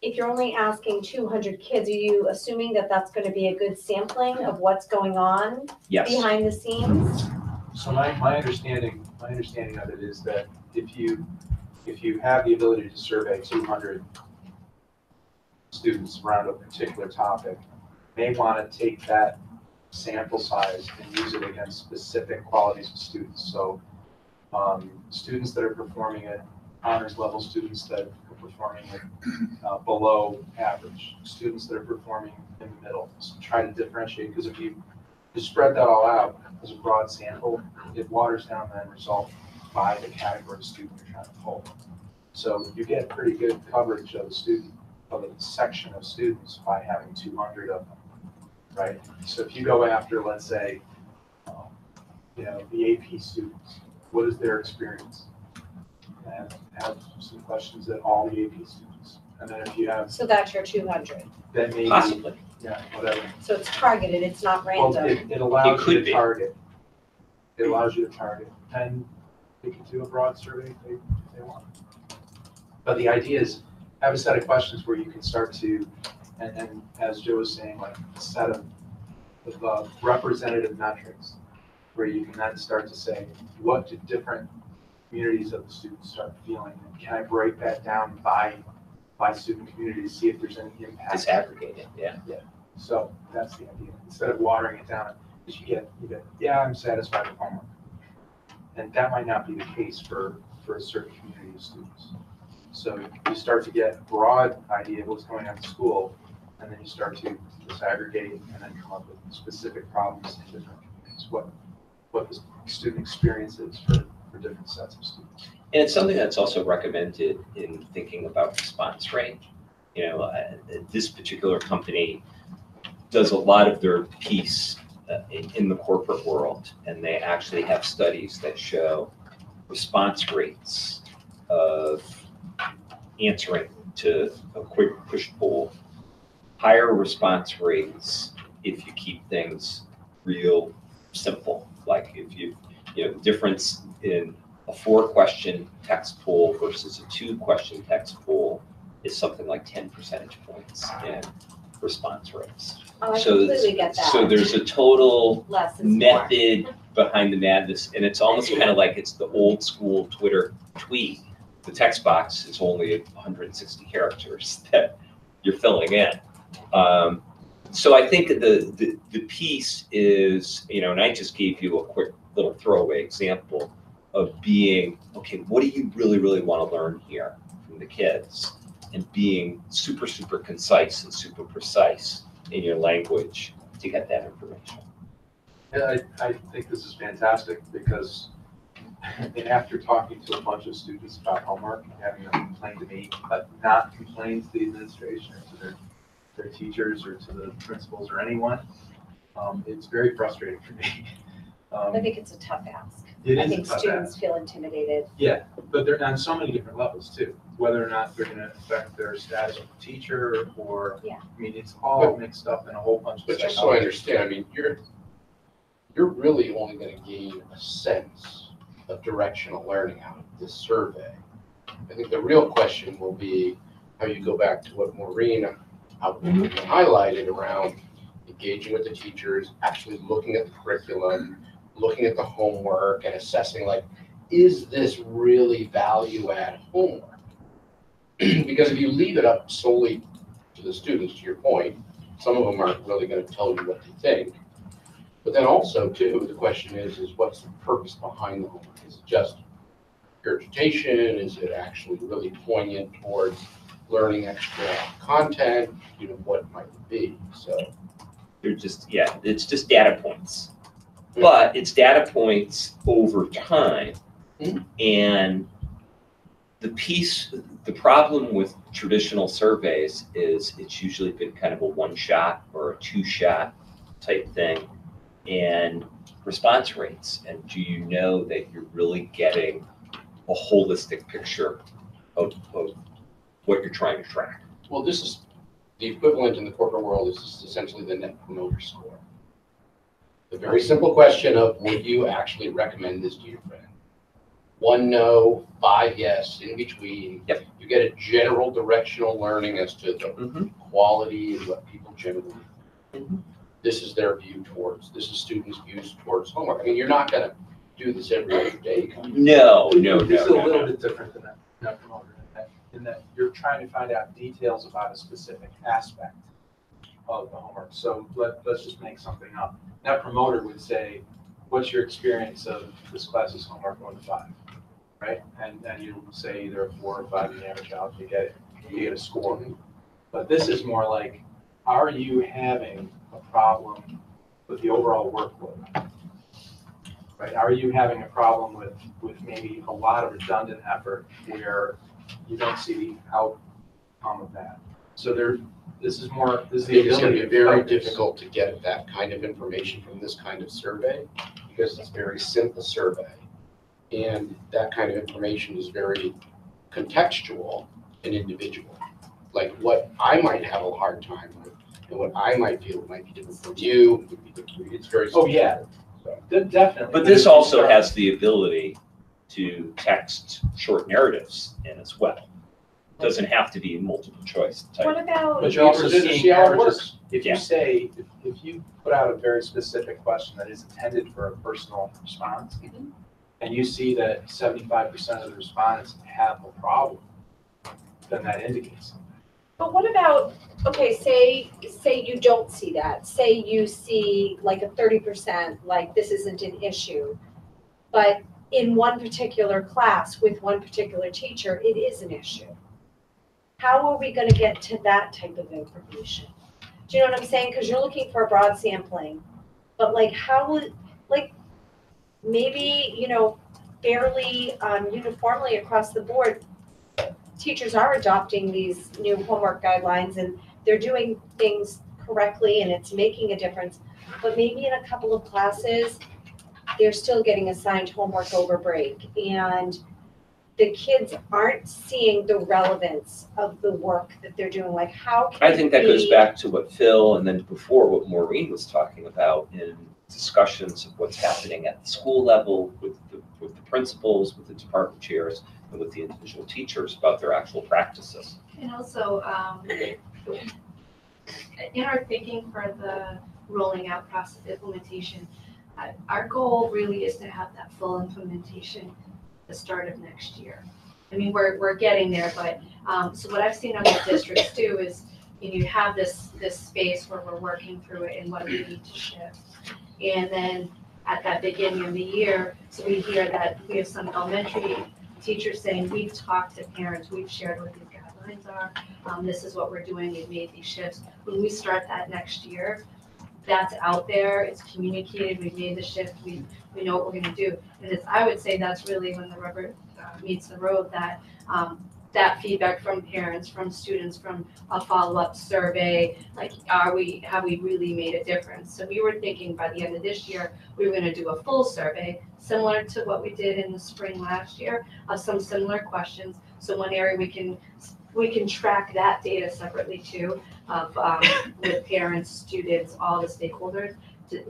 if you're only asking 200 kids, are you assuming that that's going to be a good sampling of what's going on Yes. behind the scenes? So my understanding of it is that if you have the ability to survey 200 students around a particular topic, you may want to take that sample size and use it against specific qualities of students. So students that are performing at honors level, students that are performing at below average, students that are performing in the middle. So try to differentiate, because if you spread that all out as a broad sample, it waters down the end result by the category of student you're trying to pull. So you get pretty good coverage of a student, of a section of students by having 200 of them, right? So if you go after, let's say, the AP students, what is their experience? And have some questions at all the AP students. And then if you have, So that's your 200. then maybe, Possibly. yeah, whatever. So it's targeted, it's not Well, random. it allows It could you to be. target. It allows you to target, and they can do a broad survey if they want. But the idea is have a set of questions where you can start to, and as Joe was saying, like a set of representative metrics, where you can then start to say, what do different communities of the students start feeling? And can I break that down by student community to see if there's any impact? Disaggregated, yeah. So that's the idea. Instead of watering it down, is you get, yeah, I'm satisfied with homework. And that might not be the case for a certain community of students. So you start to get a broad idea of what's going on in school, and then you start to disaggregate and then come up with specific problems in different communities, what the student experience is for different sets of students. And it's something that's also recommended in thinking about response rate. This particular company does a lot of their piece in the corporate world, and they actually have studies that show response rates of answering to a quick push-pull, higher response rates if you keep things real simple. Like if difference in a 4-question text pool versus a 2-question text pool is something like 10 percentage points in response rates. Oh, I completely get that. So there's a total Less is more. method behind the madness, and it's almost kind of like it's the old school Twitter tweet. The text box is only 160 characters that you're filling in. So I think the piece is, and I just gave you a quick little throwaway example of being, okay, what do you really, really want to learn here from the kids? And being super, super concise and super precise in your language to get that information. Yeah, I think this is fantastic because after talking to a bunch of students about homework and having them complain to me, but not complain to the administration or to their teachers or to the principals or anyone, it's very frustrating for me. I think it's a tough ask. It I is a think tough students ask. feel intimidated. Yeah, but they're on so many different levels too, whether or not they're gonna affect their status of teacher or, Yeah. I mean, it's all mixed up in a whole bunch of But just so I understand, I mean, you're really only gonna gain a sense of directional learning out of this survey. I think the real question will be how you go back to what Maureen highlighted around engaging with the teachers, actually looking at the curriculum, looking at the homework and assessing, like, is this really value add homework? Because if you leave it up solely to the students, to your point, some of them aren't really going to tell you what they think. But then also too, the question is what's the purpose behind the homework? Is it just regurgitation? Is it actually really poignant towards learning extra content? What might it be? So They're just, it's just data points. But it's data points over time. And the problem with traditional surveys is it's usually been kind of a 1-shot or a 2-shot type thing. And response rates, and do you know that you're really getting a holistic picture of what you're trying to track? well, this is the equivalent in the corporate world. This is essentially the net promoter score. The very simple question of, would you actually recommend this to your friend? 1 no, 5 yes, in between. Yep. You get a general directional learning as to the Mhm. quality and what people generally Mhm. this is their view towards, this is students' views towards homework. I mean, you're not gonna do this every other day. No, no, This is a no, little no. bit different than that promoter, in that you're trying to find out details about a specific aspect of the homework. So let's just make something up. That promoter would say, what's your experience of this class's homework 1 to 5, right? And you say either a 4 or 5 in the average child, you get a score. But this is more like, are you having a problem with the overall workload? Right? Are you having a problem with maybe a lot of redundant effort where you don't see the outcome of that? So this is the It's gonna ability be of very focus. difficult to get that kind of information from this kind of survey, because it's a very simple survey. And that kind of information is very contextual and individual. Like what I might have a hard time with, and what I might feel might be different from you, would be different. It's very. Oh, yeah. Definitely. But this also has the ability to text short narratives in as well. Doesn't have to be multiple choice type. What about, But you're also Just to see seeing how it averages. works. If Yeah. you say, if you put out a very specific question that is intended for a personal response, and you see that 75% of the respondents have a problem, then that indicates something. but what about, okay, say you don't see that. Say you see like a 30%, like this isn't an issue. But in one particular class with one particular teacher, it is an issue. How are we gonna get to that type of information? Do you know what I'm saying? Because you're looking for a broad sampling, but like how would, like, maybe, fairly uniformly across the board, teachers are adopting these new homework guidelines and they're doing things correctly and it's making a difference. But maybe in a couple of classes, they're still getting assigned homework over break and the kids aren't seeing the relevance of the work that they're doing. Like how can I think that goes back to what Phil and then before what Maureen was talking about in discussions of what's happening at the school level with the principals, with the department chairs, and with the individual teachers about their actual practices. And also, in our thinking for the rolling out process implementation, our goal really is to have that full implementation the start of next year. I mean, we're getting there, but, so what I've seen other districts do is, you have this space where we're working through it and what we need to shift. And then at that beginning of the year, so we hear that we have some elementary teachers saying, we've talked to parents, we've shared what these guidelines are, this is what we're doing, we've made these shifts. When we start that next year, that's out there, it's communicated, we've made the shift, we know what we're gonna do. And I would say that's really when the rubber meets the road, that feedback from parents, from students, from a follow-up survey, like have we really made a difference? So we were thinking by the end of this year, we were gonna do a full survey, similar to what we did in the spring last year, of some similar questions. So one area we can track that data separately too, of with parents, students, all the stakeholders,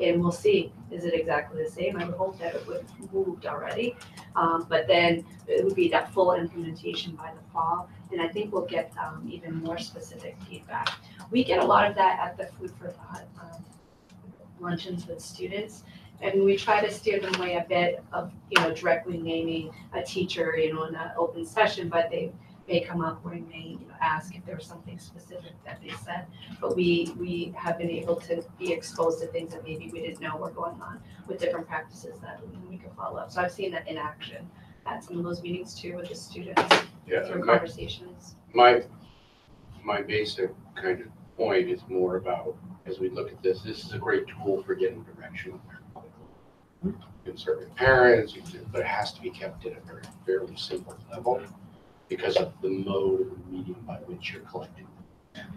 and we'll see, is it exactly the same? I would hope that it would have moved already, but then it would be that full implementation by the fall, and I think we'll get even more specific feedback. We get a lot of that at the Food for Thought luncheons with students, and we try to steer them away a bit of, directly naming a teacher, in an open session, but they may come up where we may ask if there was something specific that they said, but we have been able to be exposed to things that maybe we didn't know were going on with different practices that we could follow up. So I've seen that in action at some of those meetings too with the students through conversations. My basic kind of point is more about, as we look at this is a great tool for getting direction. Conservative parents, but it has to be kept at a very fairly simple level because of the mode of the medium by which you're collecting.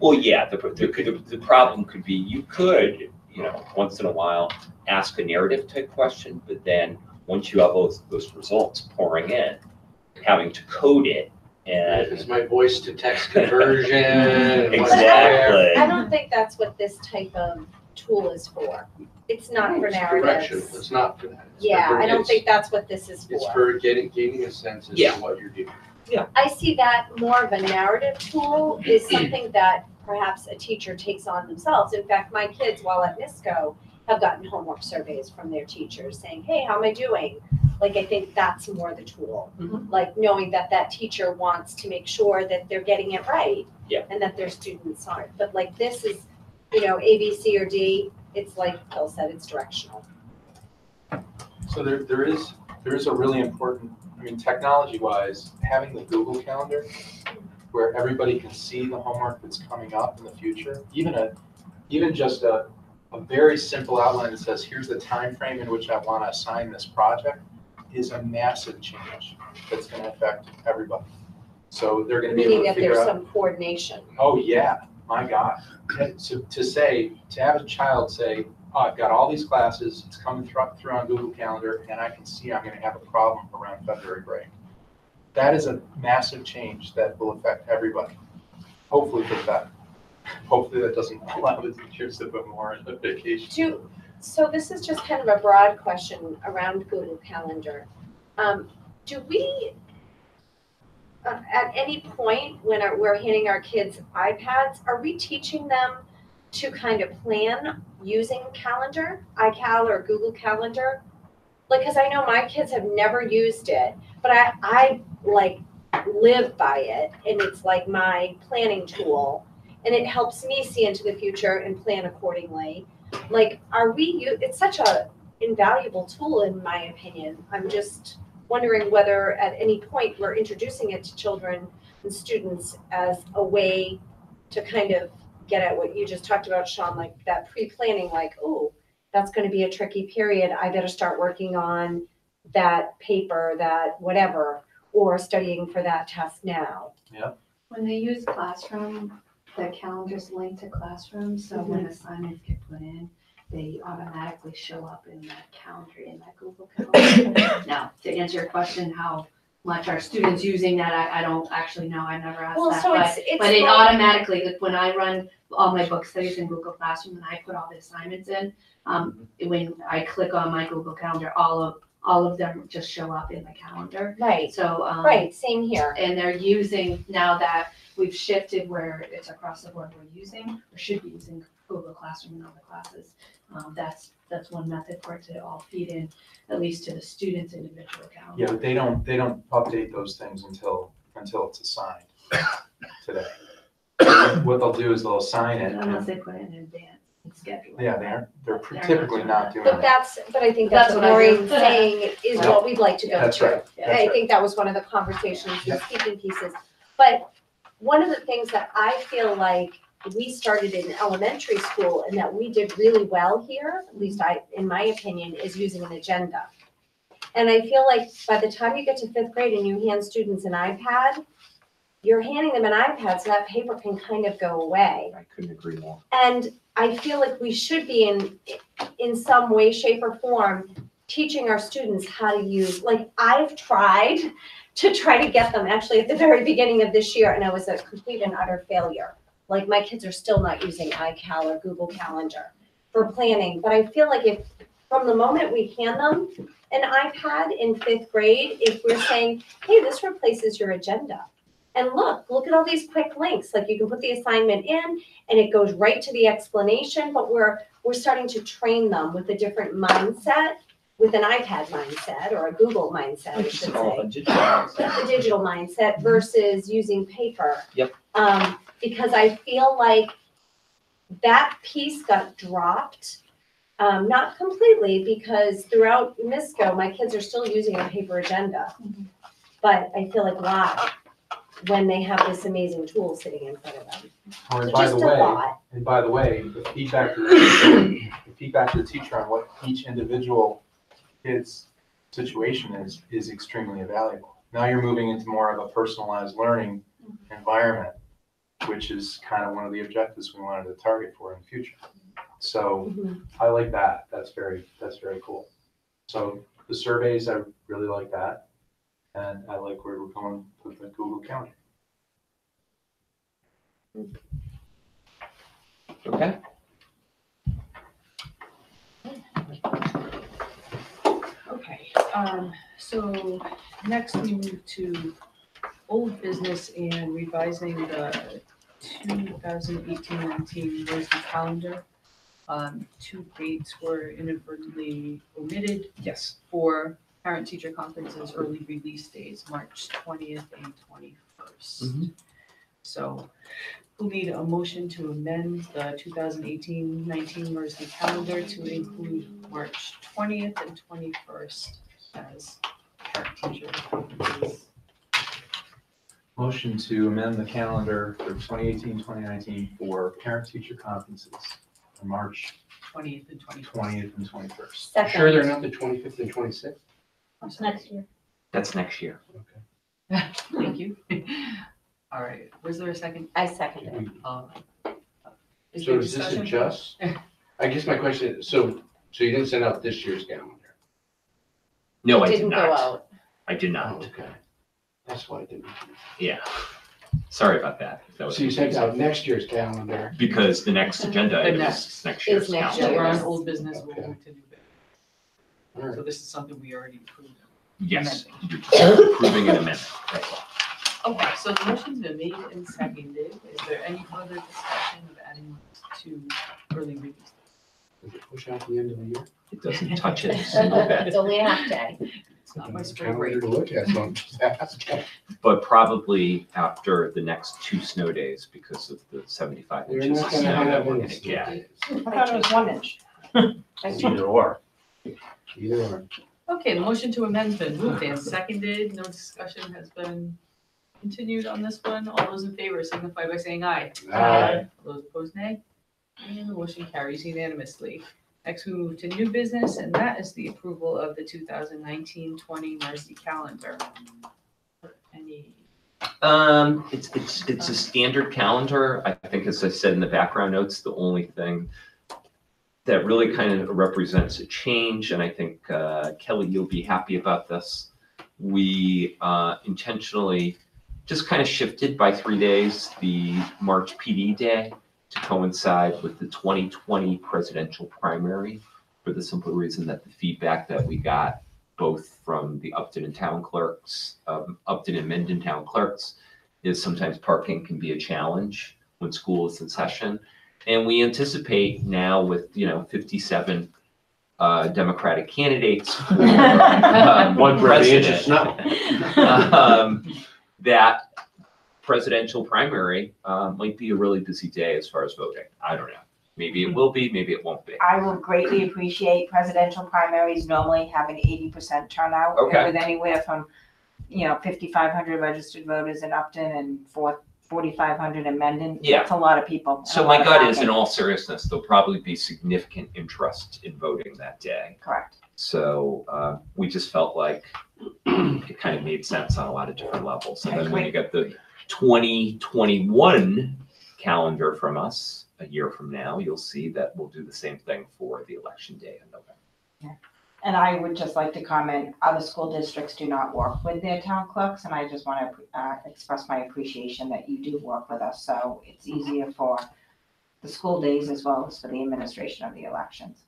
Well, yeah, the problem could be you could, once in a while ask a narrative type question, but then once you have those results pouring in, having to code it and. It's my voice to text conversion. Exactly. I don't think that's what this type of tool is for. It's not for It's directional, narratives. it's not for that. It's for- Yeah, I don't it's- think that's what this is It's for. for gaining a sense as to Yeah. what you're doing. I see that more of a narrative tool is something that perhaps a teacher takes on themselves. In fact, my kids, while at NISCO, have gotten homework surveys from their teachers saying, hey, how am I doing? Like, I think that's more the tool. Like, knowing that that teacher wants to make sure that they're getting it right. Yeah. And that their students aren't. But like, this is, A, B, C, or D. It's like Phil said, it's directional. So there is a really important, technology-wise, having the Google Calendar where everybody can see the homework that's coming up in the future, even just a very simple outline that says, here's the time frame in which I want to assign this project, is a massive change that's going to affect everybody. So they're going to be able Meaning to that figure there's out, some coordination. oh yeah, my God. To have a child say, oh, I've got all these classes, it's coming through on Google Calendar, and I can see I'm gonna have a problem around February break. That is a massive change that will affect everybody, hopefully for the better. Hopefully that doesn't allow the teachers to put more on vacation. So this is just kind of a broad question around Google Calendar. Do we, at any point when we're handing our kids iPads, are we teaching them to kind of plan using calendar, iCal or Google Calendar? Like, because I know my kids have never used it, but I like live by it, and it's like my planning tool, and it helps me see into the future and plan accordingly. Like, it's such a invaluable tool in my opinion. I'm just wondering whether at any point we're introducing it to children and students as a way to kind of get at what you just talked about, Sean, like that pre-planning, like, oh, that's going to be a tricky period. I better start working on that paper, that whatever, or studying for that test now. When they use Classroom, the calendar's linked to Classroom, so when assignments get put in, they automatically show up in that calendar, in that Google Calendar. Now, to answer your question, how much are students using that, I don't actually know, I never asked Well, that, so but it's it like- automatically, like when I run all my book studies in Google Classroom and I put all the assignments in, when I click on my Google Calendar, all of them just show up in the calendar. Right, So, right, same here. and they're using, now that we've shifted where it's across the board, we're using, or should be using Google Classroom in all the classes. That's one method for it to all feed in, at least to the student's individual calendar. Yeah, but they don't update those things until it's assigned today. What they'll do is they'll assign it. Unless they put it in advance and schedule it. Yeah, they're They're typically not doing But that. but I think that's That's what what I do. Maureen's saying is Yeah. what we'd like to go That's through. right. That's I right. think that was one of the conversations, the speaking pieces. But one of the things that I feel like we started in elementary school and that we did really well here, at least in my opinion, is using an agenda. And I feel like by the time you get to 5th grade and you hand students an iPad, you're handing them an iPad so that paper can kind of go away. I couldn't agree more. And I feel like we should be in some way, shape, or form teaching our students how to use, like, I've tried to get them actually at the very beginning of this year, and I was a complete and utter failure. Like, my kids are still not using iCal or Google Calendar for planning, but I feel like if, from the moment we hand them an iPad in 5th grade, if we're saying, hey, this replaces your agenda. And look at all these quick links. Like, you can put the assignment in and it goes right to the explanation, but we're starting to train them with a different mindset, with an iPad mindset or a Google mindset, I should say. A digital mindset versus using paper. Yep. Because I feel like that piece got dropped, not completely, because throughout MISCO, my kids are still using a paper agenda. But I feel like, wow, when they have this amazing tool sitting in front of them. Or, So by just the a way, thought. and by the way, the feedback to the teacher on what each individual kid's situation is extremely valuable. Now you're moving into more of a personalized learning environment, which is kind of one of the objectives we wanted to target for in the future. So I like that. That's very cool. So the surveys, I really like that. And I like where we're going with the Google Calendar. Okay. Okay, so next we move to old business and revising the 2018-19 Rosie calendar. Two dates were inadvertently omitted Yes. for parent-teacher conferences, early release days, March 20th and 21st. Mhm. So we'll need a motion to amend the 2018-19 Rosie calendar to include March 20th and 21st as parent-teacher conferences. Motion to amend the calendar for 2018-2019 for parent-teacher conferences for March 20th and 21st. 20th and 21st. Sure Second. they're not the 25th and 26th? It's next year. That's next year. Okay. Thank you. All right, was there a second? I second it. Is So there does this discussion? adjust? I guess my question is, so you didn't send out this year's calendar? No, I did Didn't go not. out. I did Oh, not. okay. That's why I didn't. Yeah. Sorry about that. That was So you sent out next year's calendar. because the next agenda The item next is next year's is next Yeah, calendar. we're on year's. old business, we'll Okay. move to new business. All So right. this is something we already approved. Yes, you're just approving an amendment. That's all. Okay, so the motion's been made and seconded. Is there any further discussion of adding to early release? Does it push out the end of the year? It doesn't touch it a single bit. It's only a half day. It's not my spring break. Calendar to look at, so I'm just asking. But probably after the next 2 snow days because of the 75 You're inches not of gonna snow that have we're any gonna snow get. days. I thought it was 1 inch. It's Either or. Either or. Okay, the motion to amend has been moved and seconded. No discussion has been continued on this one. All those in favor signify by saying aye. Aye. All those opposed, nay. And the motion carries unanimously. Next, we move to new business, and that is the approval of the 2019-20 Marcy calendar. Any, It's a standard calendar. I think, as I said in the background notes, the only thing that really kind of represents a change, and I think Kelly, you'll be happy about this. We intentionally just kind of shifted by 3 days the March PD day to coincide with the 2020 presidential primary, for the simple reason that the feedback that we got both from the Upton and town clerks, Upton and Mendon town clerks, is sometimes parking can be a challenge when school is in session. And we anticipate now with, 57 Democratic candidates for One for every inch of president, snow. that presidential primary might be a really busy day as far as voting. I don't know. Maybe it will be, maybe it won't be. I will greatly appreciate presidential primaries normally have an 80% turnout. Okay. With anywhere from, 5,500 registered voters in Upton and 4,500 in Mendon. Yeah. That's a lot of people. and So a my lot of gut is, in traffic. all seriousness, there'll probably be significant interest in voting that day. Correct. So we just felt like it kind of made sense on a lot of different levels. And then when you get the 2021 calendar from us a year from now, you'll see that we'll do the same thing for the election day in November. And I would just like to comment, other school districts do not work with their town clerks, and I just want to express my appreciation that you do work with us. So it's easier for the school days as well as for the administration of the elections.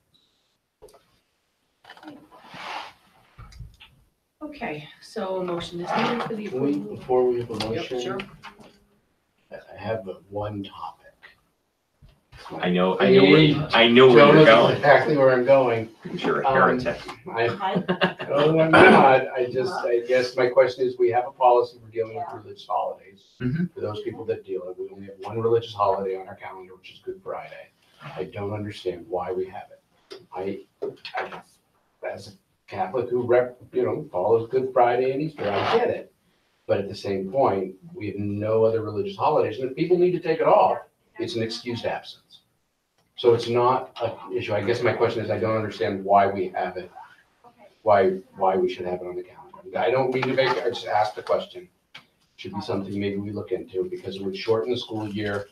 okay, so a motion is needed for the approval. Before we have a Yep, motion, sure. I have one topic. I know Hey, where Joe you're knows going, exactly where I'm going. because you're a Um, heretic. No, I'm not. I guess my question is, we have a policy for dealing with religious holidays. Mhm. For those people that deal it, we only have one religious holiday on our calendar, which is Good Friday. I don't understand why we have it. I as a Catholic who follows Good Friday and Easter, I get it. But at the same point, we have no other religious holidays, and if people need to take it off, it's an excused absence. So it's not an issue. I guess my question is, I don't understand why we have it, why we should have it on the calendar. I don't mean to make, I just asked the question. Should be something maybe we look into, because it would shorten the school year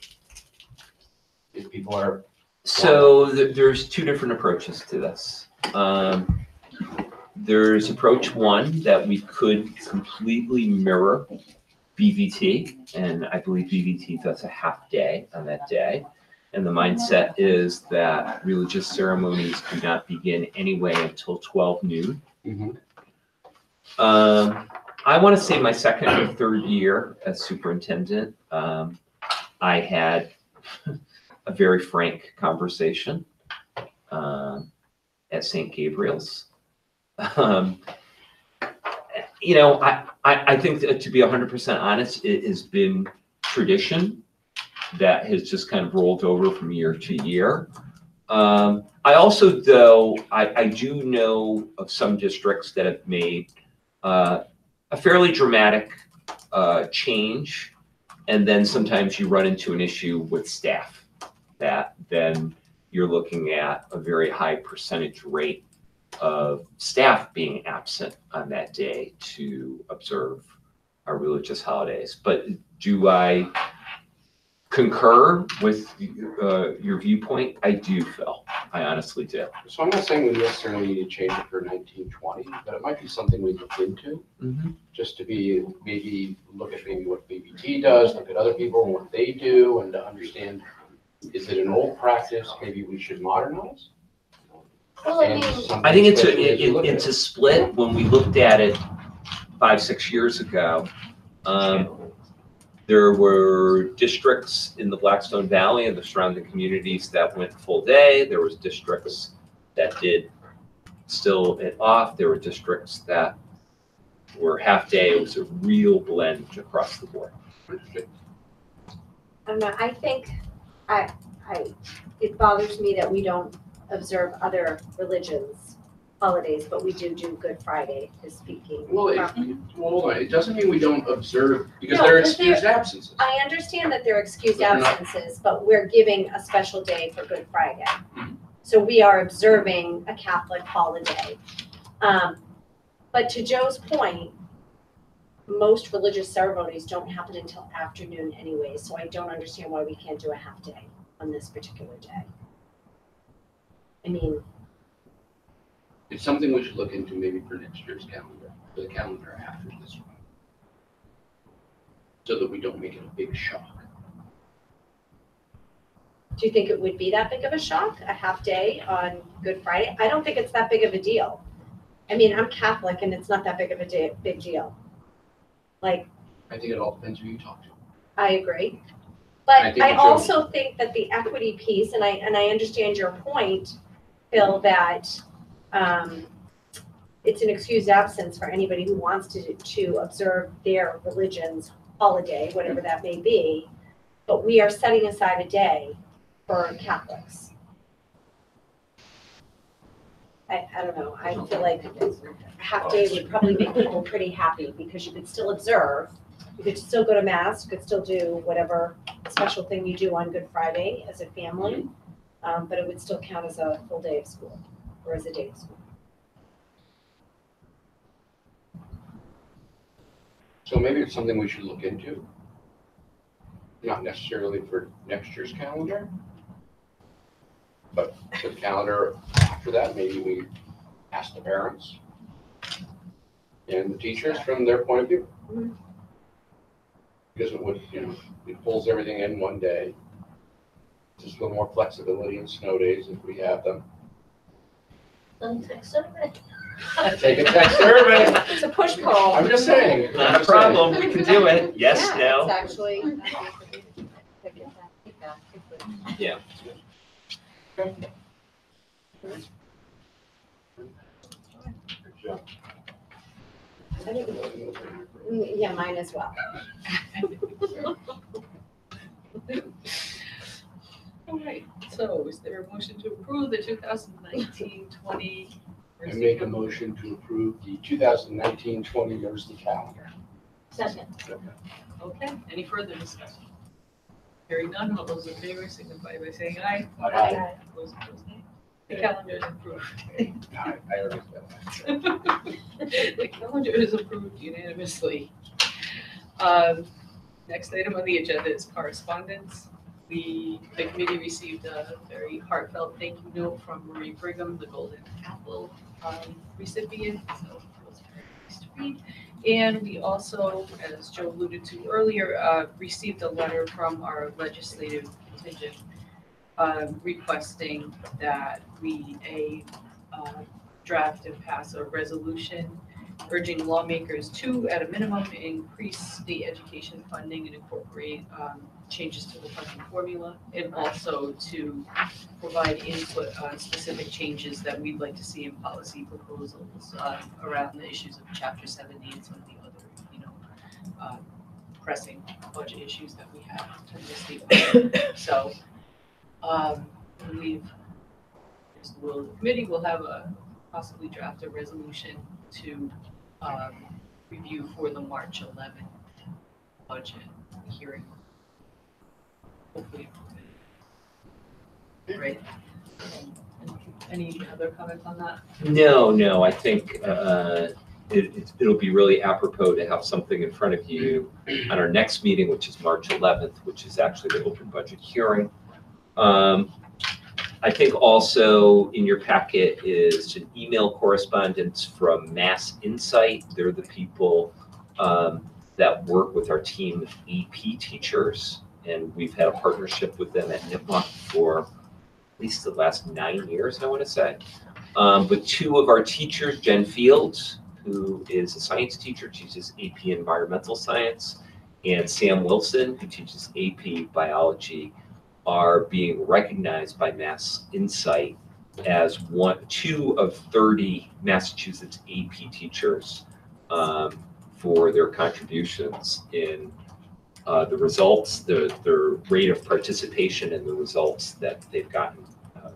if people are. So there's 2 different approaches to this. There's approach 1 that we could completely mirror BVT, and I believe BVT does a half day on that day. And the mindset is that religious ceremonies do not begin anyway until 12 noon Mhm. I want to say my second or third year as superintendent, I had a very frank conversation at St. Gabriel's. I think that, to be 100% honest, it has been tradition that has just kind of rolled over from year to year. I also, though, I do know of some districts that have made a fairly dramatic change, and then sometimes you run into an issue with staff that then you're looking at a very high percentage rate of staff being absent on that day to observe our religious holidays. But do I concur with your viewpoint? I do, Phil. I honestly do. So I'm not saying we necessarily need to change it for 1920, but it might be something we look into, just to be, maybe look at maybe what BBT does, look at other people and what they do, and to understand, is it an old practice, maybe we should modernize? Well, I And mean, something I think especially as you look at it's a split. When we looked at it 5-6 years ago, there were districts in the Blackstone Valley and the surrounding communities that went full day. There was districts that did still it off. There were districts that were half day. It was a real blend across the board. I don't know, I think, it bothers me that we don't observe other religions' holidays, but we do Good Friday, is speaking. Well, hold on, it doesn't mean we don't observe, because No, there are because excused absences. I understand that they're excused But they're not- absences, but we're giving a special day for Good Friday. So we are observing a Catholic holiday. But to Joe's point, most religious ceremonies don't happen until afternoon anyway, so I don't understand why we can't do a half day on this particular day. I mean, It's something we should look into maybe for next year's calendar, for the calendar after this one. So that we don't make it a big shock. do you think it would be that big of a shock, a half day on Good Friday? I don't think it's that big of a deal. I mean, I'm Catholic and it's not that big of a big deal. Like, I think it all depends who you talk to. I agree. I But think I it's also think that the equity piece, and I understand your point, Phil, that it's an excused absence for anybody who wants to observe their religion's holiday, whatever that may be. But we are setting aside a day for Catholics. I don't know, I feel like a half day would probably make people pretty happy because you could still observe. You could still go to mass, you could still do whatever special thing you do on Good Friday as a family, but it would still count as a full day of school or as a day of school. So maybe it's something we should look into. Not necessarily for next year's calendar, but for the calendar after that, maybe we ask the parents and the teachers from their point of view. Because it would, it pulls everything in one day. Just a little more flexibility in snow days if we have them. Text survey. Take a text survey. It's a push pull. I'm just saying. Not a problem. We can do it. Yes, Yeah, no. it's actually. Yeah. Yeah, mine as well. All right, so is there a motion to approve the 2019-20? I make a motion to approve the 2019-20 university calendar. Second. Okay, any further discussion? Hearing none, all those in favor signify by saying aye. Aye. Those opposed, nay. The calendar is approved. I already said that. The calendar is approved unanimously. Next item on the agenda is correspondence. The committee received a very heartfelt thank you note from Marie Brigham, the Golden Apple recipient, so it was very nice to read. And we also, as Joe alluded to earlier, received a letter from our legislative contingent requesting that we draft and pass a resolution urging lawmakers to, at a minimum, increase state education funding and incorporate changes to the funding formula, and also to provide input on specific changes that we'd like to see in policy proposals around the issues of Chapter 70 and some of the other, pressing budget issues that we have in the state budget. So, we've, as the will of the committee, will have a possibly draft a resolution to review for the March 11th budget hearing. Hopefully. Right. Any other comments on that? No, I think it'll be really apropos to have something in front of you on our next meeting, which is March 11th, which is actually the open budget hearing. I think also in your packet is an email correspondence from Mass Insight. They're the people that work with our team of AP teachers, and we've had a partnership with them at Mendon-Upton for at least the last 9 years, I want to say. But two of our teachers, Jen Fields, who is a science teacher, teaches AP Environmental Science, and Sam Wilson, who teaches AP Biology, are being recognized by Mass Insight as two of 30 Massachusetts AP teachers for their contributions in the results, their rate of participation, and the results that they've gotten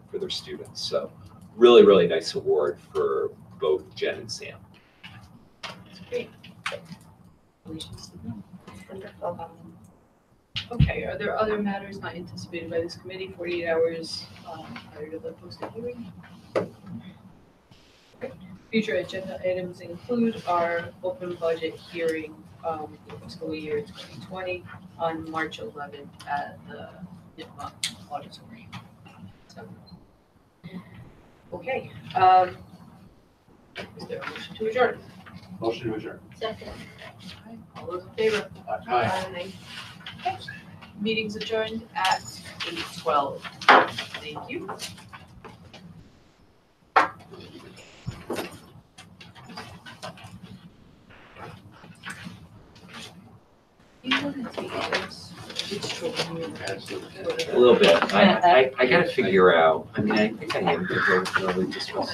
for their students. So really, really nice award for both Jen and Sam. That's great. Congratulations to them. Okay, are there other matters not anticipated by this committee 48 hours prior to the posted hearing? Okay. Future agenda items include our open budget hearing for fiscal year 2020 on March 11th at the Mendon-Upton auditorium. So, okay, is there a motion to adjourn? Motion to adjourn. Second. All those in favor? Aye. Meeting's adjourned at 8:12. Thank you. You want to take this? It's true. A little bit. I gotta figure out, I mean, I think I am gonna go early just for